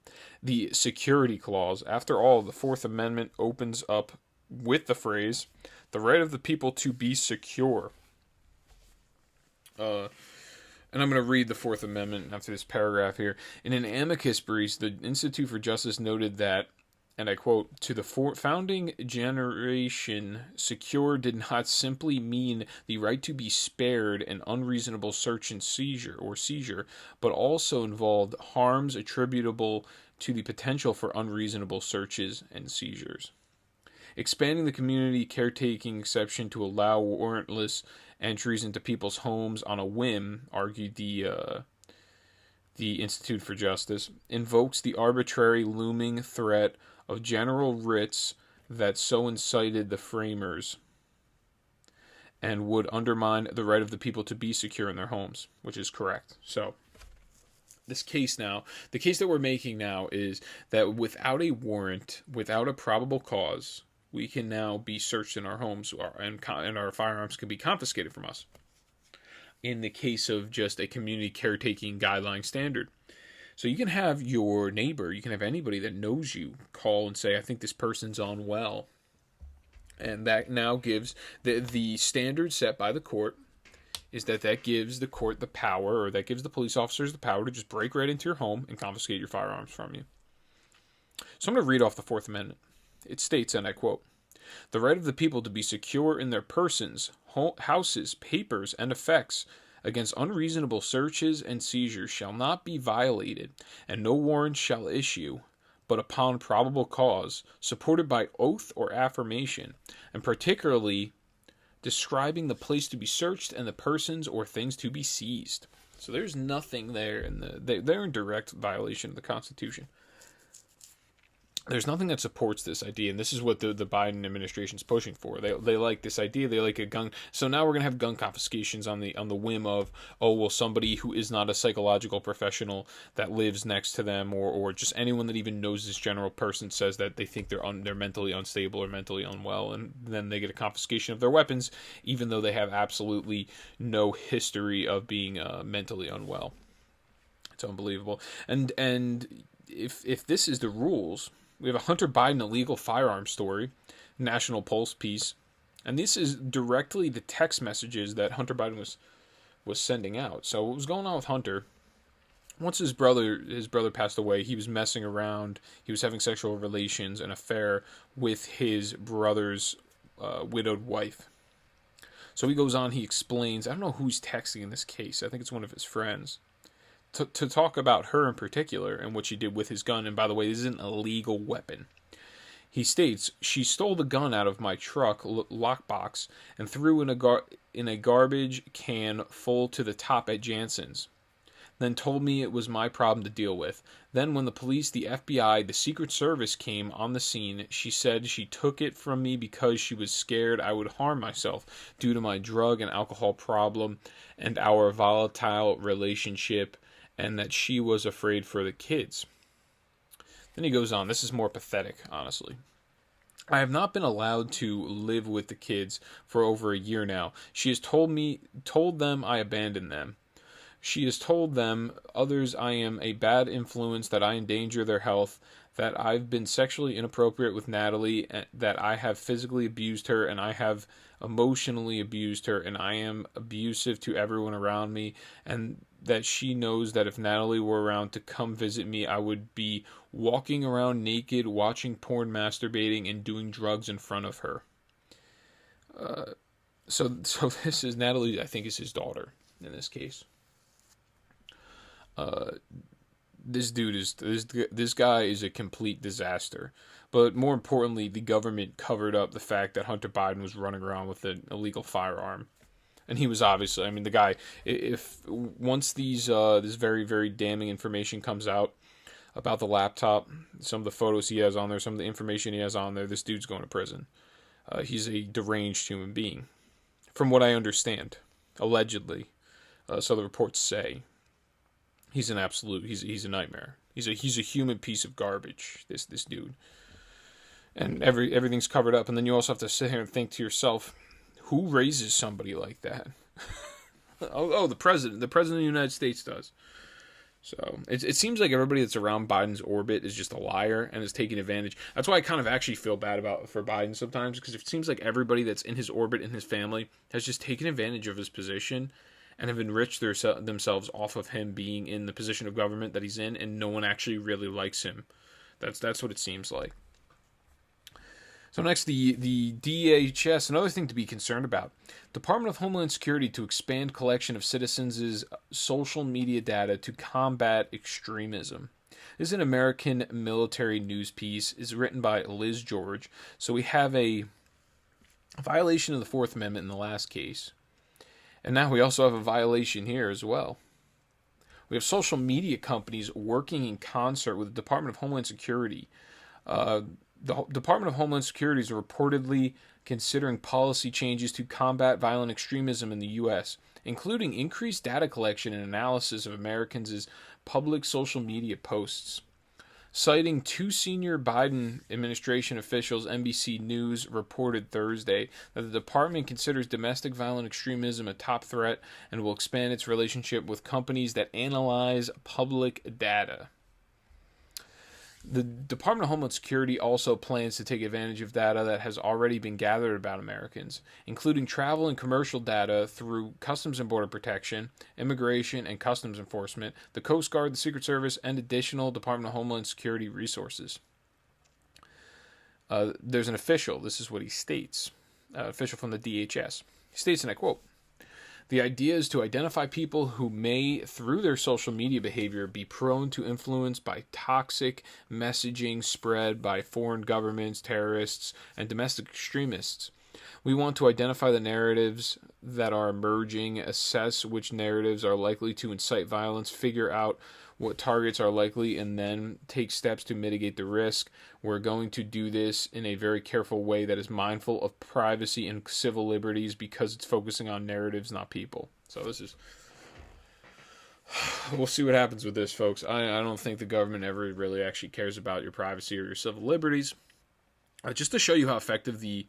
the security clause. After all, the Fourth Amendment opens up with the phrase, "the right of the people to be secure." And I'm going to read the Fourth Amendment after this paragraph here. In an amicus brief, the Institute for Justice noted that, and I quote, "To the founding generation, secure did not simply mean the right to be spared an unreasonable search and seizure, but also involved harms attributable to the potential for unreasonable searches and seizures." Expanding the community caretaking exception to allow warrantless entries into people's homes on a whim, argued the Institute for Justice, invokes the arbitrary looming threat of general writs that so incited the framers and would undermine the right of the people to be secure in their homes, which is correct. So this case now, the case that we're making now is that without a warrant, without a probable cause, we can now be searched in our homes, and our firearms can be confiscated from us. In the case of just a community caretaking guideline standard. So you can have your neighbor, you can have anybody that knows you call and say, "I think this person's unwell." And that now gives the standard set by the court is that gives the court the power, or that gives the police officers the power to just break right into your home and confiscate your firearms from you. So I'm going to read off the Fourth Amendment. It states, and I quote, "The right of the people to be secure in their persons, houses, papers, and effects against unreasonable searches and seizures shall not be violated, and no warrant shall issue, but upon probable cause, supported by oath or affirmation, and particularly describing the place to be searched and the persons or things to be seized." So there's nothing there, they're in direct violation of the Constitution. There's nothing that supports this idea, and this is what the Biden administration is pushing for. They like this idea. They like a gun. So now we're going to have gun confiscations on the whim of, oh, well, somebody who is not a psychological professional that lives next to them, or just anyone that even knows this general person says that they think they're mentally unstable or mentally unwell, and then they get a confiscation of their weapons, even though they have absolutely no history of being mentally unwell. It's unbelievable. And if this is the rules. We have a Hunter Biden illegal firearms story, National Pulse piece, and this is directly the text messages that Hunter Biden was sending out. So what was going on with Hunter? Once his brother passed away, he was messing around. He was having sexual relations, an affair with his brother's widowed wife. So he goes on. He explains. I don't know who he's texting in this case. I think it's one of his friends. To talk about her in particular and what she did with his gun. And by the way, this isn't a legal weapon. He states, "She stole the gun out of my truck lockbox and threw in a garbage can full to the top at Jansen's. Then told me it was my problem to deal with. Then when the police, the FBI, the Secret Service came on the scene, she said she took it from me because she was scared I would harm myself due to my drug and alcohol problem and our volatile relationship, and that she was afraid for the kids." Then he goes on. This is more pathetic, honestly. "I have not been allowed to live with the kids for over a year now. She has told them I abandoned them. She has told them others I am a bad influence, that I endanger their health, that I've been sexually inappropriate with Natalie, that I have physically abused her, and I have emotionally abused her, and I am abusive to everyone around me, and that she knows that if Natalie were around to come visit me, I would be walking around naked, watching porn, masturbating, and doing drugs in front of her." So this is Natalie, I think, is his daughter in this case. This guy is a complete disaster. But more importantly, the government covered up the fact that Hunter Biden was running around with an illegal firearm. And he was obviously, I mean, the guy, if once this very, very damning information comes out about the laptop, some of the photos he has on there, some of the information he has on there, this dude's going to prison. He's a deranged human being, from what I understand, allegedly. So the reports say. He's an absolute, he's a nightmare. He's a human piece of garbage, this dude. And everything's covered up, and then you also have to sit here and think to yourself, who raises somebody like that? the president of the United States does. So it seems like everybody that's around Biden's orbit is just a liar and is taking advantage. That's why I kind of actually feel bad for Biden sometimes, because it seems like everybody that's in his orbit, in his family, has just taken advantage of his position and have enriched themselves off of him being in the position of government that he's in, and no one actually really likes him. That's what it seems like. So next, the DHS, another thing to be concerned about. Department of Homeland Security to expand collection of citizens' social media data to combat extremism. This is an American military news piece. It's written by Liz George. So we have a violation of the Fourth Amendment in the last case. And now we also have a violation here as well. We have social media companies working in concert with the Department of Homeland Security. The Department of Homeland Security is reportedly considering policy changes to combat violent extremism in the U.S., including increased data collection and analysis of Americans' public social media posts. Citing two senior Biden administration officials, NBC News reported Thursday that the department considers domestic violent extremism a top threat and will expand its relationship with companies that analyze public data. The Department of Homeland Security also plans to take advantage of data that has already been gathered about Americans, including travel and commercial data through Customs and Border Protection, Immigration and Customs Enforcement, the Coast Guard, the Secret Service, and additional Department of Homeland Security resources. There's an official, this is what he states, official from the DHS. He states, and I quote, "The idea is to identify people who may, through their social media behavior, be prone to influence by toxic messaging spread by foreign governments, terrorists, and domestic extremists. We want to identify the narratives that are emerging, assess which narratives are likely to incite violence, figure out what targets are likely, and then take steps to mitigate the risk. We're going to do this in a very careful way that is mindful of privacy and civil liberties because it's focusing on narratives, not people." So this is... We'll see what happens with this, folks. I don't think the government ever really actually cares about your privacy or your civil liberties. Just to show you how effective the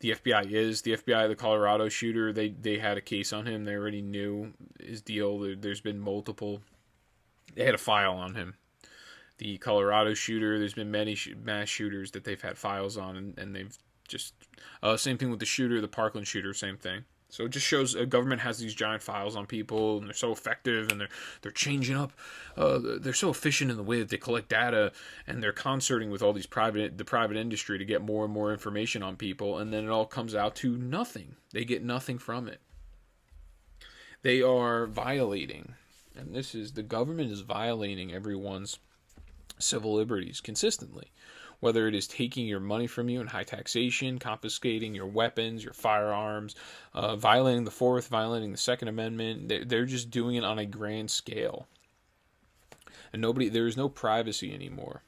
FBI is, the FBI, the Colorado shooter, they had a case on him. They already knew his deal. There's been multiple... They had a file on him. The Colorado shooter, there's been many mass shooters that they've had files on, and they've just... same thing with the shooter, the Parkland shooter, same thing. So it just shows a government has these giant files on people, and they're so effective, and they're changing up. They're so efficient in the way that they collect data, and they're concerting with all these the private industry to get more and more information on people, and then it all comes out to nothing. They get nothing from it. They are violating... And the government is violating everyone's civil liberties consistently. whether it is taking your money from you in high taxation, confiscating your weapons, your firearms, violating the Fourth, violating the Second Amendment. They're just doing it on a grand scale. And there is no privacy anymore,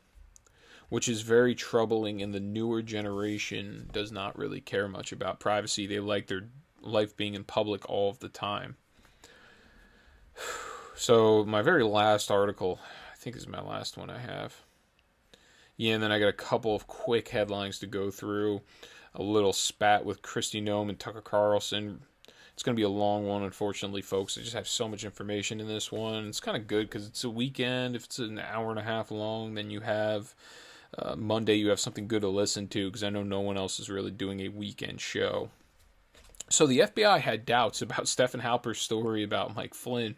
which is very troubling, and the newer generation does not really care much about privacy. They like their life being in public all of the time. So my very last article, I think this is my last one I have. Yeah, and then I got a couple of quick headlines to go through. A little spat with Kristi Noem and Tucker Carlson. It's going to be a long one, unfortunately, folks. I just have so much information in this one. It's kind of good because it's a weekend. If it's an hour and a half long, then you have Monday, you have something good to listen to, because I know no one else is really doing a weekend show. So the FBI had doubts about Stephen Halper's story about Mike Flynn.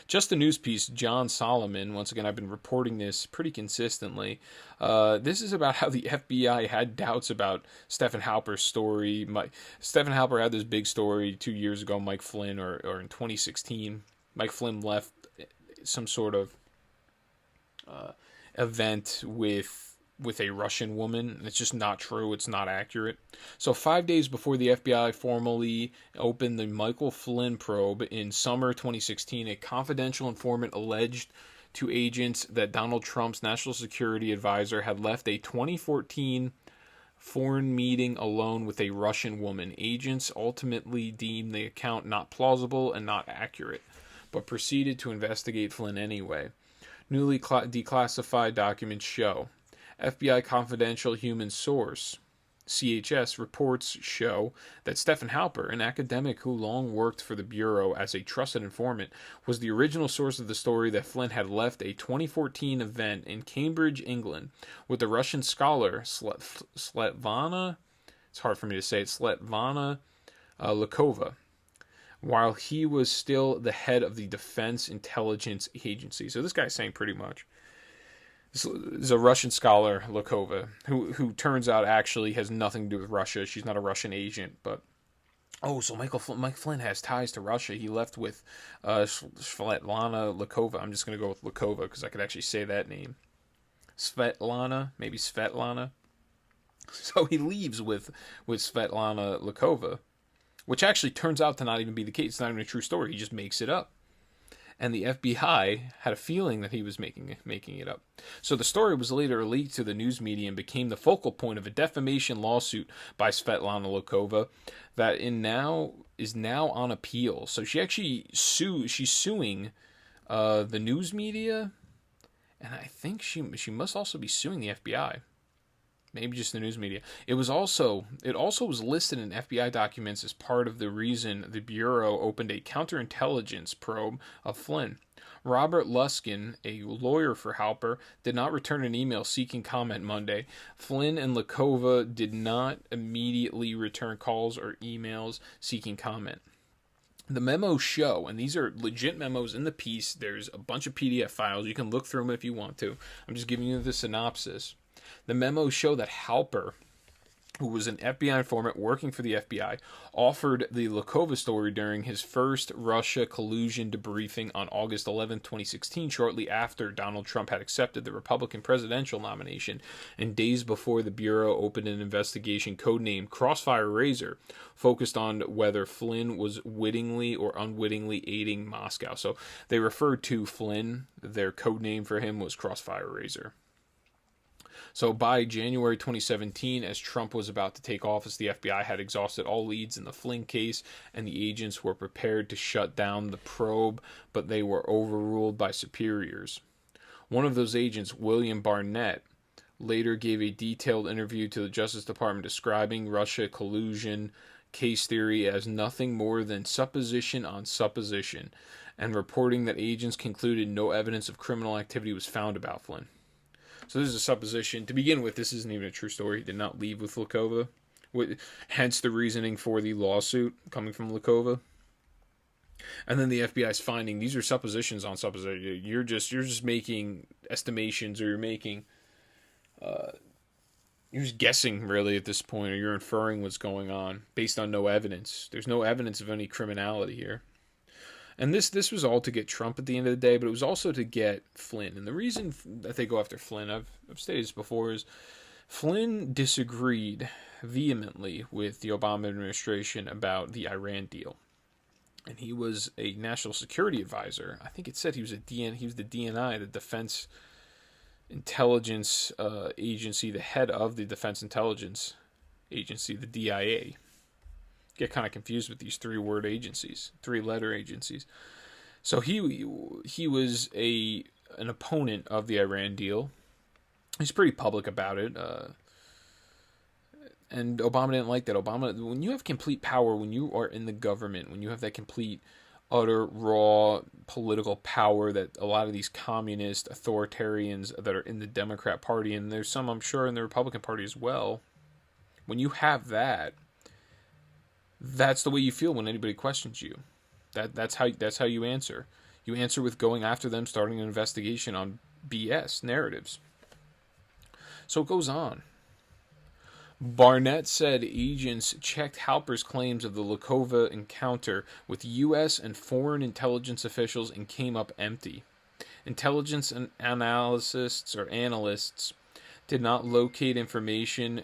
Just a news piece, John Solomon, once again, I've been reporting this pretty consistently. This is about how the FBI had doubts about Stephen Halper's story. Stephen Halper had this big story 2 years ago, Mike Flynn, or in 2016. Mike Flynn left some sort of event with a Russian woman. It's just not true. It's not accurate. So 5 days before the FBI formally opened the Michael Flynn probe in summer 2016, a confidential informant alleged to agents that Donald Trump's national security advisor had left a 2014 foreign meeting alone with a Russian woman. Agents ultimately deemed the account not plausible and not accurate, but proceeded to investigate Flynn anyway. Newly declassified documents show FBI Confidential Human Source, CHS, reports show that Stephen Halper, an academic who long worked for the Bureau as a trusted informant, was the original source of the story that Flynn had left a 2014 event in Cambridge, England, with the Russian scholar Svetlana, it's hard for me to say it, Svetlana Lakova, while he was still the head of the Defense Intelligence Agency. So this guy's saying pretty much. This is a Russian scholar, Lakova, who turns out actually has nothing to do with Russia. She's not a Russian agent, but so Mike Flynn has ties to Russia. He left with Svetlana Lakova. I'm just going to go with Lakova because I could actually say that name. Svetlana, maybe Svetlana. So he leaves with Svetlana Lakova, which actually turns out to not even be the case. It's not even a true story. He just makes it up. And the FBI had a feeling that he was making it up. So the story was later leaked to the news media and became the focal point of a defamation lawsuit by Svetlana Lakova that is now on appeal. So she actually she's suing the news media, and I think she must also be suing the FBI. Maybe just the news media. It also was listed in FBI documents as part of the reason the Bureau opened a counterintelligence probe of Flynn. Robert Luskin, a lawyer for Halper, did not return an email seeking comment Monday. Flynn and Lakova did not immediately return calls or emails seeking comment. The memos show, and these are legit memos in the piece, there's a bunch of PDF files. You can look through them if you want to. I'm just giving you the synopsis. The memos show that Halper, who was an FBI informant working for the FBI, offered the Lakova story during his first Russia collusion debriefing on August 11, 2016, shortly after Donald Trump had accepted the Republican presidential nomination, and days before the Bureau opened an investigation codenamed Crossfire Razor, focused on whether Flynn was wittingly or unwittingly aiding Moscow. So they referred to Flynn, their codename for him was Crossfire Razor. So by January 2017, as Trump was about to take office, the FBI had exhausted all leads in the Flynn case, and the agents were prepared to shut down the probe, but they were overruled by superiors. One of those agents, William Barnett, later gave a detailed interview to the Justice Department describing Russia collusion case theory as nothing more than supposition on supposition, and reporting that agents concluded no evidence of criminal activity was found about Flynn. So this is a supposition. To begin with, this isn't even a true story. He did not leave with Lakova. Hence the reasoning for the lawsuit coming from Lakova. And then the FBI's finding these are suppositions on supposition. You're just making estimations, or you're just guessing really at this point, or you're inferring what's going on based on no evidence. There's no evidence of any criminality here. And this was all to get Trump at the end of the day, but it was also to get Flynn. And the reason that they go after Flynn, I've stated this before, is Flynn disagreed vehemently with the Obama administration about the Iran deal. And he was a national security advisor. I think it said he was the DNI, the Defense Intelligence Agency, the head of the Defense Intelligence Agency, the DIA. Get kind of confused with these three-letter agencies. So he was an opponent of the Iran deal. He's pretty public about it. And Obama didn't like that. When you have complete power, when you are in the government, when you have that complete, utter, raw political power that a lot of these communist authoritarians that are in the Democrat Party, and there's some, I'm sure, in the Republican Party as well, when you have that, that's the way you feel when anybody questions you. That's how you answer. You answer with going after them, starting an investigation on BS narratives. So it goes on. Barnett said agents checked Halper's claims of the Lakova encounter with U.S. and foreign intelligence officials and came up empty. Intelligence analysts did not locate information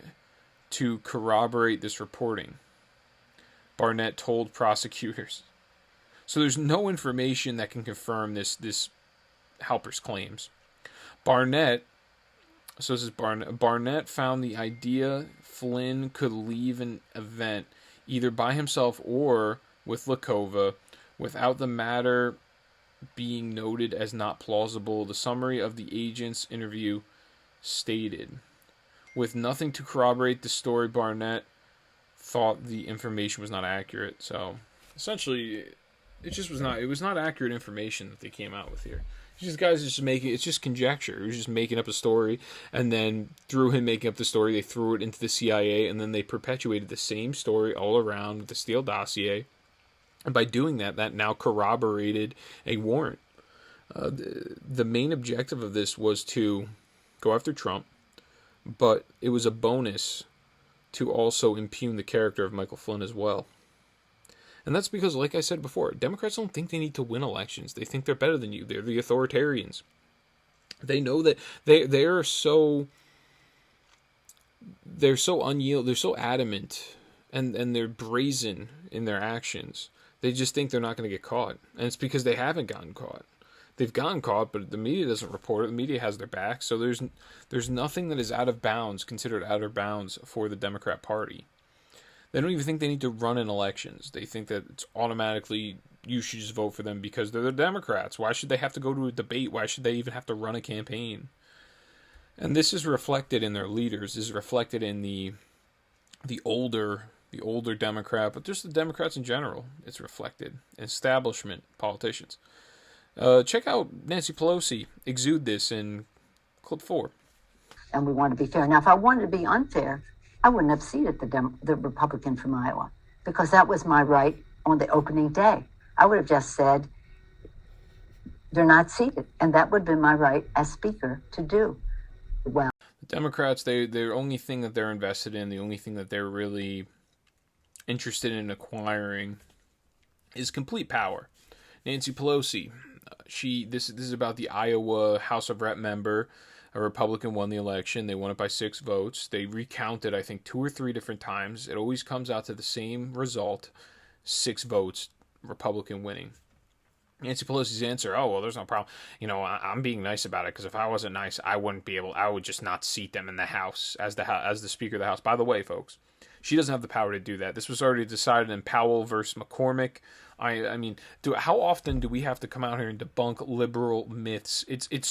to corroborate this reporting, Barnett told prosecutors. So there's no information that can confirm this Halper's claims. Barnett found the idea Flynn could leave an event either by himself or with Lakova without the matter being noted as not plausible. The summary of the agent's interview stated, with nothing to corroborate the story, Barnett thought the information was not accurate. So essentially, it was not accurate information that they came out with here. These guys it's just conjecture. He was just making up a story, and then through him making up the story, they threw it into the CIA, and then they perpetuated the same story all around with the Steele dossier. And by doing that, that now corroborated a warrant. The main objective of this was to go after Trump, but it was a bonus to also impugn the character of Michael Flynn as well. And that's because, like I said before, Democrats don't think they need to win elections. They think they're better than you. They're the authoritarians. They know that they're so unyielding, they're so adamant, and they're brazen in their actions. They just think they're not going to get caught. And it's because they haven't gotten caught. They've gotten caught, but the media doesn't report it. The media has their back. So there's nothing that is considered out of bounds for the Democrat Party. They don't even think they need to run in elections. They think that it's automatically, you should just vote for them because they're the Democrats. Why should they have to go to a debate? Why should they even have to run a campaign? And this is reflected in their leaders. This is reflected in the older Democrat, but just the Democrats in general. It's reflected. Establishment politicians. Check out Nancy Pelosi exude this in clip 4. And we want to be fair. Now, if I wanted to be unfair, I wouldn't have seated the Republican from Iowa, because that was my right on the opening day. I would have just said, they're not seated, and that would have been my right as Speaker to do. Well, the Democrats, the only thing that they're invested in, the only thing that they're really interested in acquiring is complete power. Nancy Pelosi, this is about the Iowa House of Rep member. A Republican won the election. They won it by 6 votes. They recounted, I think, 2 or 3 different times. It always comes out to the same result, 6 votes, Republican winning. Nancy Pelosi's answer, oh, well, there's no problem. I'm being nice about it because if I wasn't nice, I would just not seat them in the House as the Speaker of the House. By the way, folks, she doesn't have the power to do that. This was already decided in Powell versus McCormick. I mean, how often do we have to come out here and debunk liberal myths?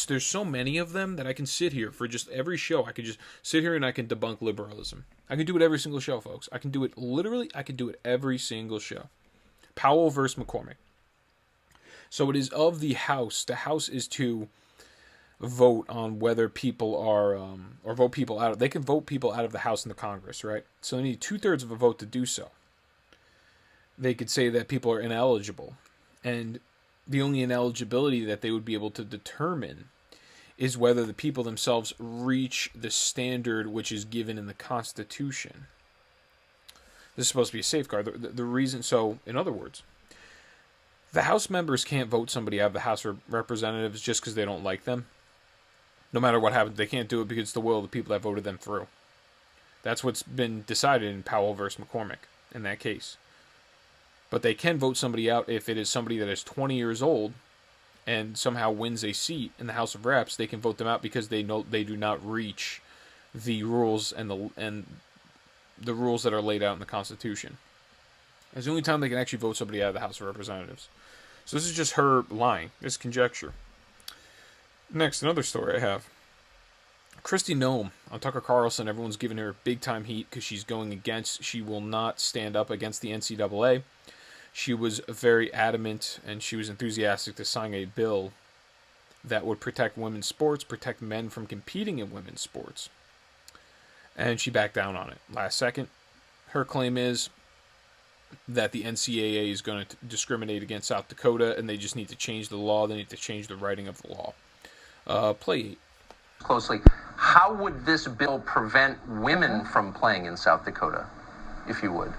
There's so many of them that I can sit here for just every show. I can just sit here and I can debunk liberalism. I can do it every single show, folks. I can do it every single show. Powell versus McCormick. So it is of the House. The House is to vote on whether people are, or vote people out. They can vote people out of the House and the Congress, right? So they need 2/3 of a vote to do so. They could say that people are ineligible. And the only ineligibility that they would be able to determine is whether the people themselves reach the standard which is given in the Constitution. This is supposed to be a safeguard. The reason, so in other words, the House members can't vote somebody out of the House of Representatives just because they don't like them. No matter what happens, they can't do it because it's the will of the people that voted them through. That's what's been decided in Powell versus McCormick in that case. But they can vote somebody out if it is somebody that is 20 years old and somehow wins a seat in the House of Reps. They can vote them out because they know they do not reach the rules and the rules that are laid out in the Constitution. It's the only time they can actually vote somebody out of the House of Representatives. So this is just her lying. This is conjecture. Next, another story I have. Kristi Noem on Tucker Carlson. Everyone's giving her big time heat because she will not stand up against the NCAA. She was very adamant and she was enthusiastic to sign a bill that would protect women's sports, protect men from competing in women's sports. And she backed down on it last second. Her claim is that the NCAA is going to discriminate against South Dakota and they just need to change the law. They need to change the writing of the law. Play closely. How would this bill prevent women from playing in South Dakota, if you would?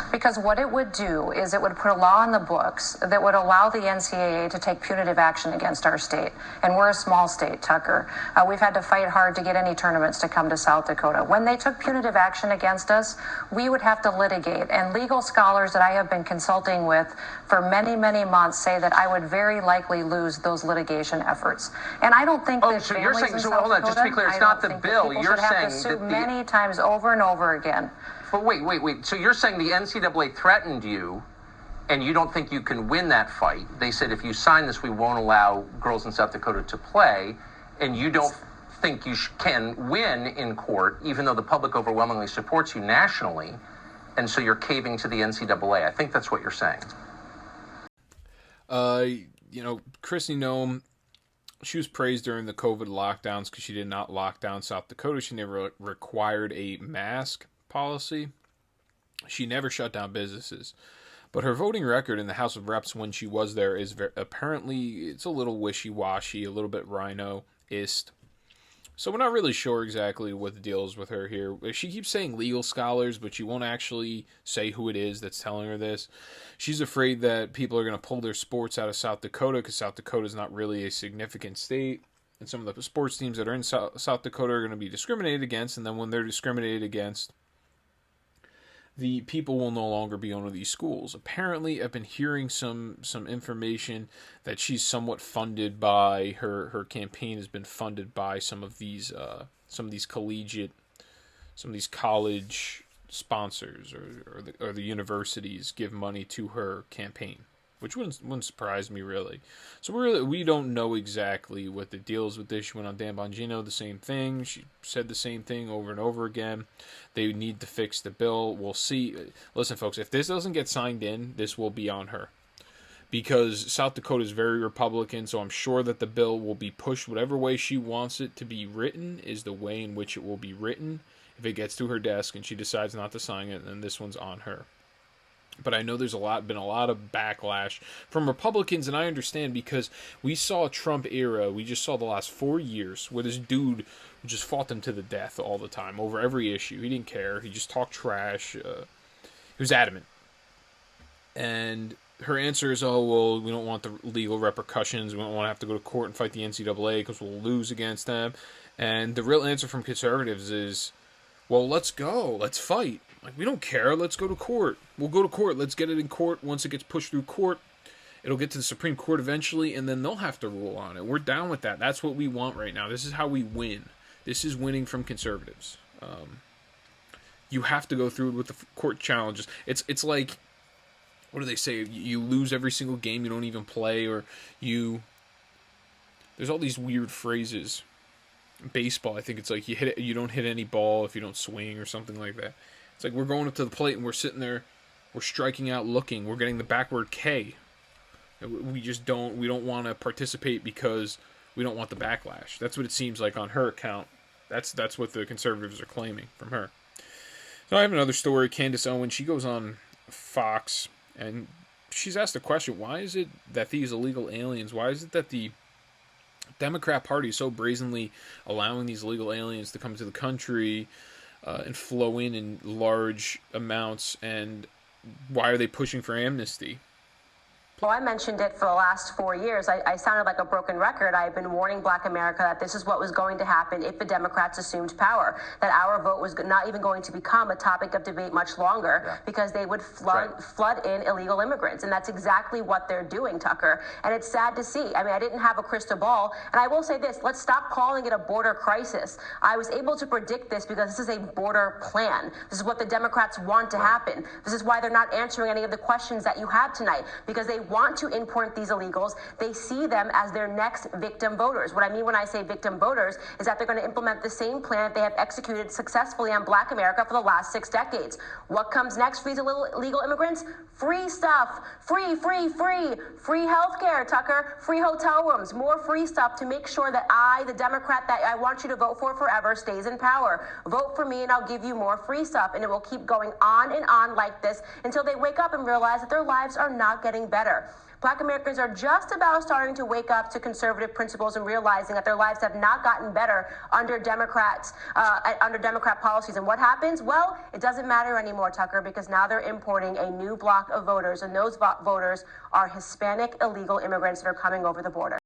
Because what it would do is it would put a law on the books that would allow the NCAA to take punitive action against our state. And we're a small state, Tucker. We've had to fight hard to get any tournaments to come to South Dakota. When they took punitive action against us, we would have to litigate. And legal scholars that I have been consulting with for many, many months say that I would very likely lose those litigation efforts. And I don't think that so you're saying, so hold on, just to be clear, it's not the bill. You're saying that many times over and over again. But wait. So you're saying the NCAA threatened you, and you don't think you can win that fight. They said, if you sign this, we won't allow girls in South Dakota to play, and you don't think you can win in court, even though the public overwhelmingly supports you nationally, and so you're caving to the NCAA. I think that's what you're saying. Kristi Noem, she was praised during the COVID lockdowns because she did not lock down South Dakota. She never required a mask policy. She never shut down businesses. But her voting record in the House of Reps when she was there is apparently it's a little wishy-washy, a little bit rhino-ist. So we're not really sure exactly what the deal is with her here. She keeps saying legal scholars, but she won't actually say who it is that's telling her this. She's afraid that people are going to pull their sports out of South Dakota because South Dakota is not really a significant state. And some of the sports teams that are in South Dakota are going to be discriminated against. And then when they're discriminated against, the people will no longer be owning these schools. Apparently, I've been hearing some information that she's somewhat funded by her campaign has been funded by some of these college sponsors or the universities give money to her campaign, which wouldn't surprise me really. So we don't know exactly what the deal is with this. She went on Dan Bongino, the same thing. She said the same thing over and over again. They need to fix the bill. We'll see. Listen, folks, if this doesn't get signed in, this will be on her. Because South Dakota is very Republican, so I'm sure that the bill will be pushed whatever way she wants it to be written is the way in which it will be written. If it gets to her desk and she decides not to sign it, then this one's on her. But I know there's been a lot of backlash from Republicans, and I understand because we saw a Trump era. We just saw the last 4 years where this dude just fought them to the death all the time over every issue. He didn't care. He just talked trash. He was adamant. And her answer is, oh, well, we don't want the legal repercussions. We don't want to have to go to court and fight the NCAA because we'll lose against them. And the real answer from conservatives is, well, let's go. Let's fight. Like, we don't care. Let's go to court. We'll go to court. Let's get it in court. Once it gets pushed through court, it'll get to the Supreme Court eventually, and then they'll have to rule on it. We're down with that. That's what we want right now. This is how we win. This is winning from conservatives. You have to go through it with the court challenges. It's like, what do they say? You lose every single game you don't even play, or there's all these weird phrases. Baseball, I think it's like you don't hit any ball if you don't swing or something like that. It's like we're going up to the plate and we're sitting there, we're striking out looking, we're getting the backward K. We don't want to participate because we don't want the backlash. That's what it seems like on her account. That's what the conservatives are claiming from her. So I have another story. Candace Owens, she goes on Fox and she's asked the question, why is it that these illegal aliens, why is it that the Democrat Party is so brazenly allowing these illegal aliens to come to the country and flow in large amounts, and why are they pushing for amnesty? Well, I mentioned it for the last 4 years. I sounded like a broken record. I've been warning Black America that this is what was going to happen if the Democrats assumed power, that our vote was not even going to become a topic of debate much longer because they would flood in illegal immigrants. And that's exactly what they're doing, Tucker. And it's sad to see. I mean, I didn't have a crystal ball. And I will say this, let's stop calling it a border crisis. I was able to predict this because this is a border plan. This is what the Democrats want to happen. This is why they're not answering any of the questions that you had tonight, because they want to import these illegals. They see them as their next victim voters. What I mean when I say victim voters is that they're going to implement the same plan that they have executed successfully on Black America for the last 6 decades. What comes next for these illegal immigrants? Free stuff. Free healthcare, Tucker. Free hotel rooms. More free stuff to make sure that I, the Democrat that I want you to vote for forever, stays in power. Vote for me and I'll give you more free stuff. And it will keep going on and on like this until they wake up and realize that their lives are not getting better. Black Americans are just about starting to wake up to conservative principles and realizing that their lives have not gotten better under Democrat policies. And what happens? Well, it doesn't matter anymore, Tucker, because now they're importing a new block of voters, and those voters are Hispanic illegal immigrants that are coming over the border.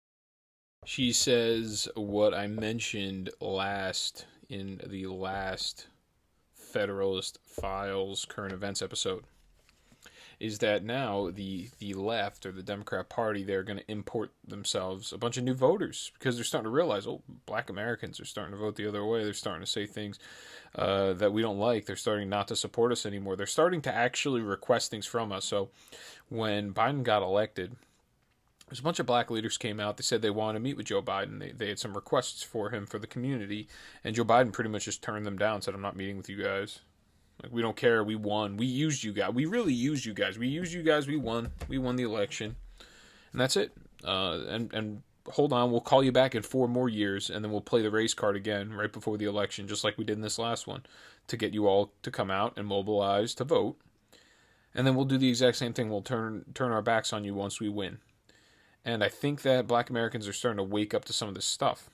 She says what I mentioned in the last Federalist Files current events episode, is that now the left, or the Democrat Party, they're going to import themselves a bunch of new voters because they're starting to realize, Black Americans are starting to vote the other way. They're starting to say things that we don't like. They're starting not to support us anymore. They're starting to actually request things from us. So when Biden got elected, there's a bunch of black leaders came out. They said they wanted to meet with Joe Biden. They had some requests for him for the community, and Joe Biden pretty much just turned them down, said, I'm not meeting with you guys. Like, we don't care. We won. We used you guys. We really used you guys. We used you guys. We won. We won the election. And that's it. And hold on. We'll call you back in 4 more years, and then we'll play the race card again right before the election, just like we did in this last one, to get you all to come out and mobilize to vote. And then we'll do the exact same thing. We'll turn our backs on you once we win. And I think that Black Americans are starting to wake up to some of this stuff.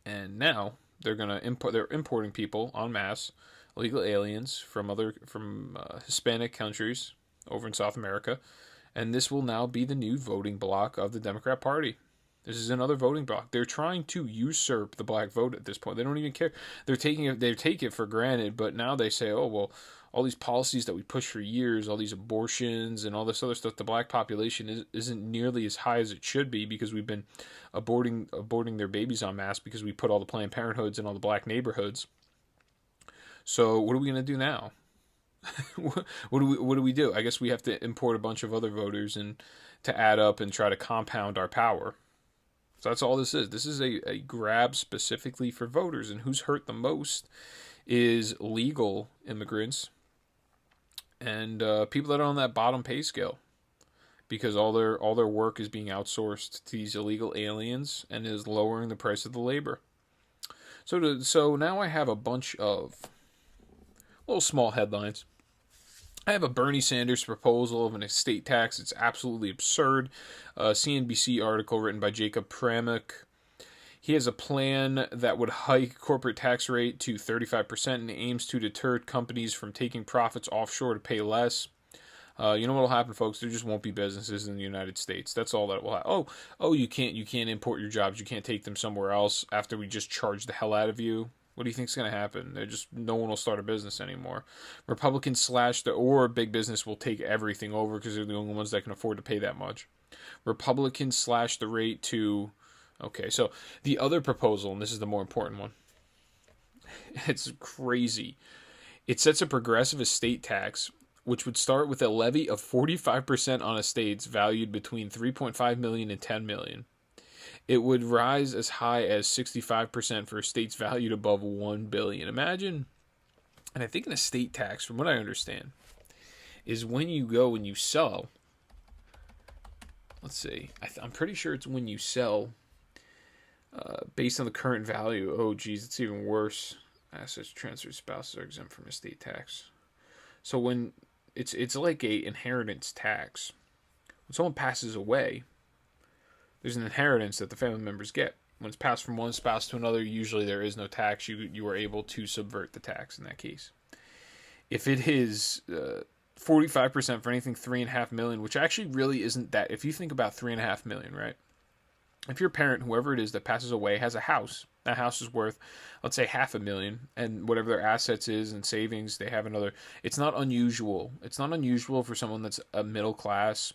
And now they're importing people en masse, illegal aliens from Hispanic countries over in South America, and this will now be the new voting bloc of the Democrat Party. This is another voting bloc. They're trying to usurp the black vote at this point. They don't even care. They take it for granted, but now they say, all these policies that we push for years, all these abortions and all this other stuff, the black population isn't nearly as high as it should be because we've been aborting their babies en masse because we put all the Planned Parenthoods in all the black neighborhoods. So what are we going to do now? What do we do? I guess we have to import a bunch of other voters and to add up and try to compound our power. So that's all this is. This is a grab specifically for voters, and who's hurt the most is legal immigrants and people that are on that bottom pay scale, because all their work is being outsourced to these illegal aliens and is lowering the price of the labor. So now I have a bunch of little small headlines. I have a Bernie Sanders proposal of an estate tax. It's absolutely absurd. CNBC article written by Jacob Pramuk. He has a plan that would hike corporate tax rate to 35% and aims to deter companies from taking profits offshore to pay less. You know what will happen, folks? There just won't be businesses in the United States. That's all that will happen. You can't import your jobs. You can't take them somewhere else after we just charge the hell out of you. What do you think's going to happen? No one will start a business anymore. Republicans or big business will take everything over because they're the only ones that can afford to pay that much. Republicans slash the rate to... Okay, so the other proposal, and this is the more important one. It's crazy. It sets a progressive estate tax, which would start with a levy of 45% on estates valued between $3.5 million and $10 million. It would rise as high as 65% for estates valued above $1 billion. Imagine, and I think an estate tax, from what I understand, is when you go and you sell. Let's see. I'm pretty sure it's when you sell based on the current value. Oh, geez, it's even worse. Assets transferred, spouses are exempt from estate tax. So when it's like a inheritance tax. When someone passes away, there's an inheritance that the family members get. When it's passed from one spouse to another, usually there is no tax. You are able to subvert the tax in that case. If it is 45% for anything $3.5 million, which actually really isn't that. If you think about $3.5 million, right? If your parent, whoever it is that passes away, has a house, that house is worth, let's say, $500,000, and whatever their assets is and savings, they have another. It's not unusual. It's not unusual for someone that's a middle class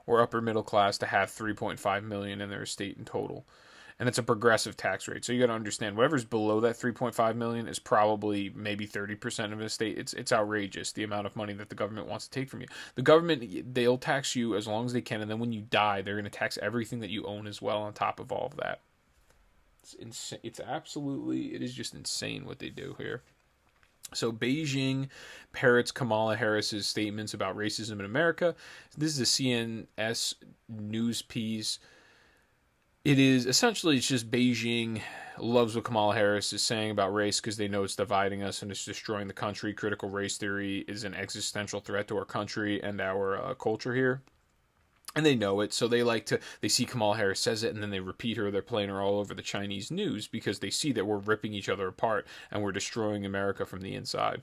or upper middle class to have $3.5 million in their estate in total. And it's a progressive tax rate. So you got to understand, whatever's below that $3.5 million is probably maybe 30% of an estate. It's outrageous, the amount of money that the government wants to take from you. The government, they'll tax you as long as they can, and then when you die, they're going to tax everything that you own as well on top of all of that. It's insane. It is just insane what they do here. So Beijing parrots Kamala Harris's statements about racism in America. This is a CNS news piece. It is essentially, it's just Beijing loves what Kamala Harris is saying about race because they know it's dividing us and it's destroying the country. Critical race theory is an existential threat to our country and our culture here. And they know it, so they see Kamala Harris says it and then they repeat her. They're playing her all over the Chinese news because they see that we're ripping each other apart and we're destroying America from the inside.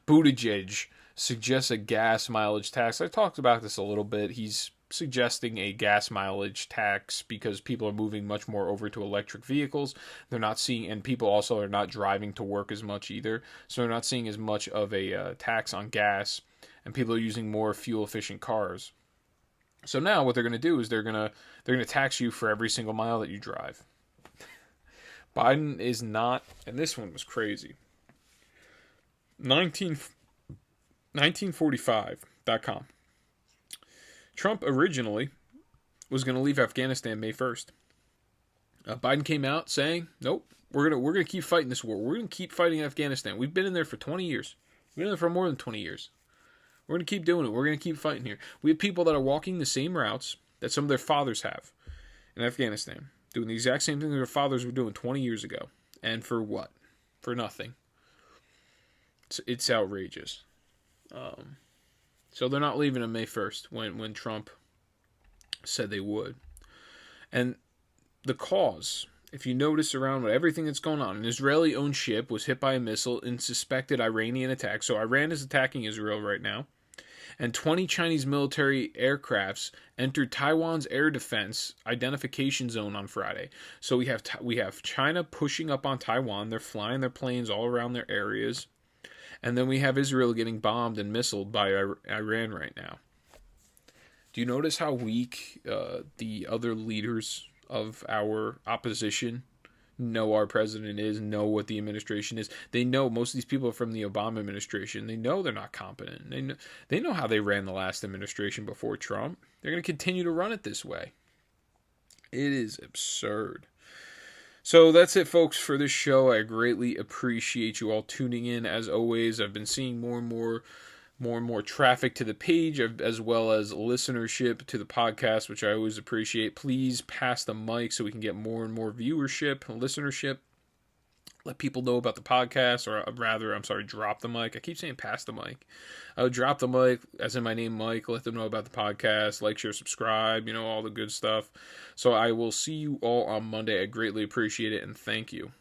Buttigieg suggests a gas mileage tax. I talked about this a little bit. He's suggesting a gas mileage tax because people are moving much more over to electric vehicles. They're not seeing, and people also are not driving to work as much either. So they're not seeing as much of a tax on gas, and people are using more fuel efficient cars. So now what they're going to do is they're going to tax you for every single mile that you drive. Biden is not, and this one was crazy. 1945.com. Trump originally was going to leave Afghanistan May 1st. Biden came out saying, nope, we're gonna keep fighting this war. We're going to keep fighting Afghanistan. We've been in there for 20 years. We've been in there for more than 20 years. We're going to keep doing it. We're going to keep fighting here. We have people that are walking the same routes that some of their fathers have in Afghanistan, doing the exact same thing that their fathers were doing 20 years ago. And for what? For nothing. It's outrageous. So they're not leaving on May 1st when Trump said they would. And the cause, if you notice around everything that's going on, an Israeli-owned ship was hit by a missile in suspected Iranian attack. So Iran is attacking Israel right now. And 20 Chinese military aircrafts entered Taiwan's air defense identification zone on Friday. So we have China pushing up on Taiwan. They're flying their planes all around their areas. And then we have Israel getting bombed and missiled by Iran right now. Do you notice how weak the other leaders of our opposition know our president is, know what the administration is? They know, most of these people are from the Obama administration. They know they're not competent. They know how they ran the last administration before Trump. They're going to continue to run it this way. It is absurd. So that's it, folks, for this show. I greatly appreciate you all tuning in. As always, I've been seeing more and more traffic to the page, as well as listenership to the podcast, which I always appreciate. Please pass the mic so we can get more and more viewership and listenership. Let people know about the podcast, or rather, drop the mic. I keep saying pass the mic. Drop the mic, as in my name, Mike. Let them know about the podcast. Like, share, subscribe, all the good stuff. So I will see you all on Monday. I greatly appreciate it, and thank you.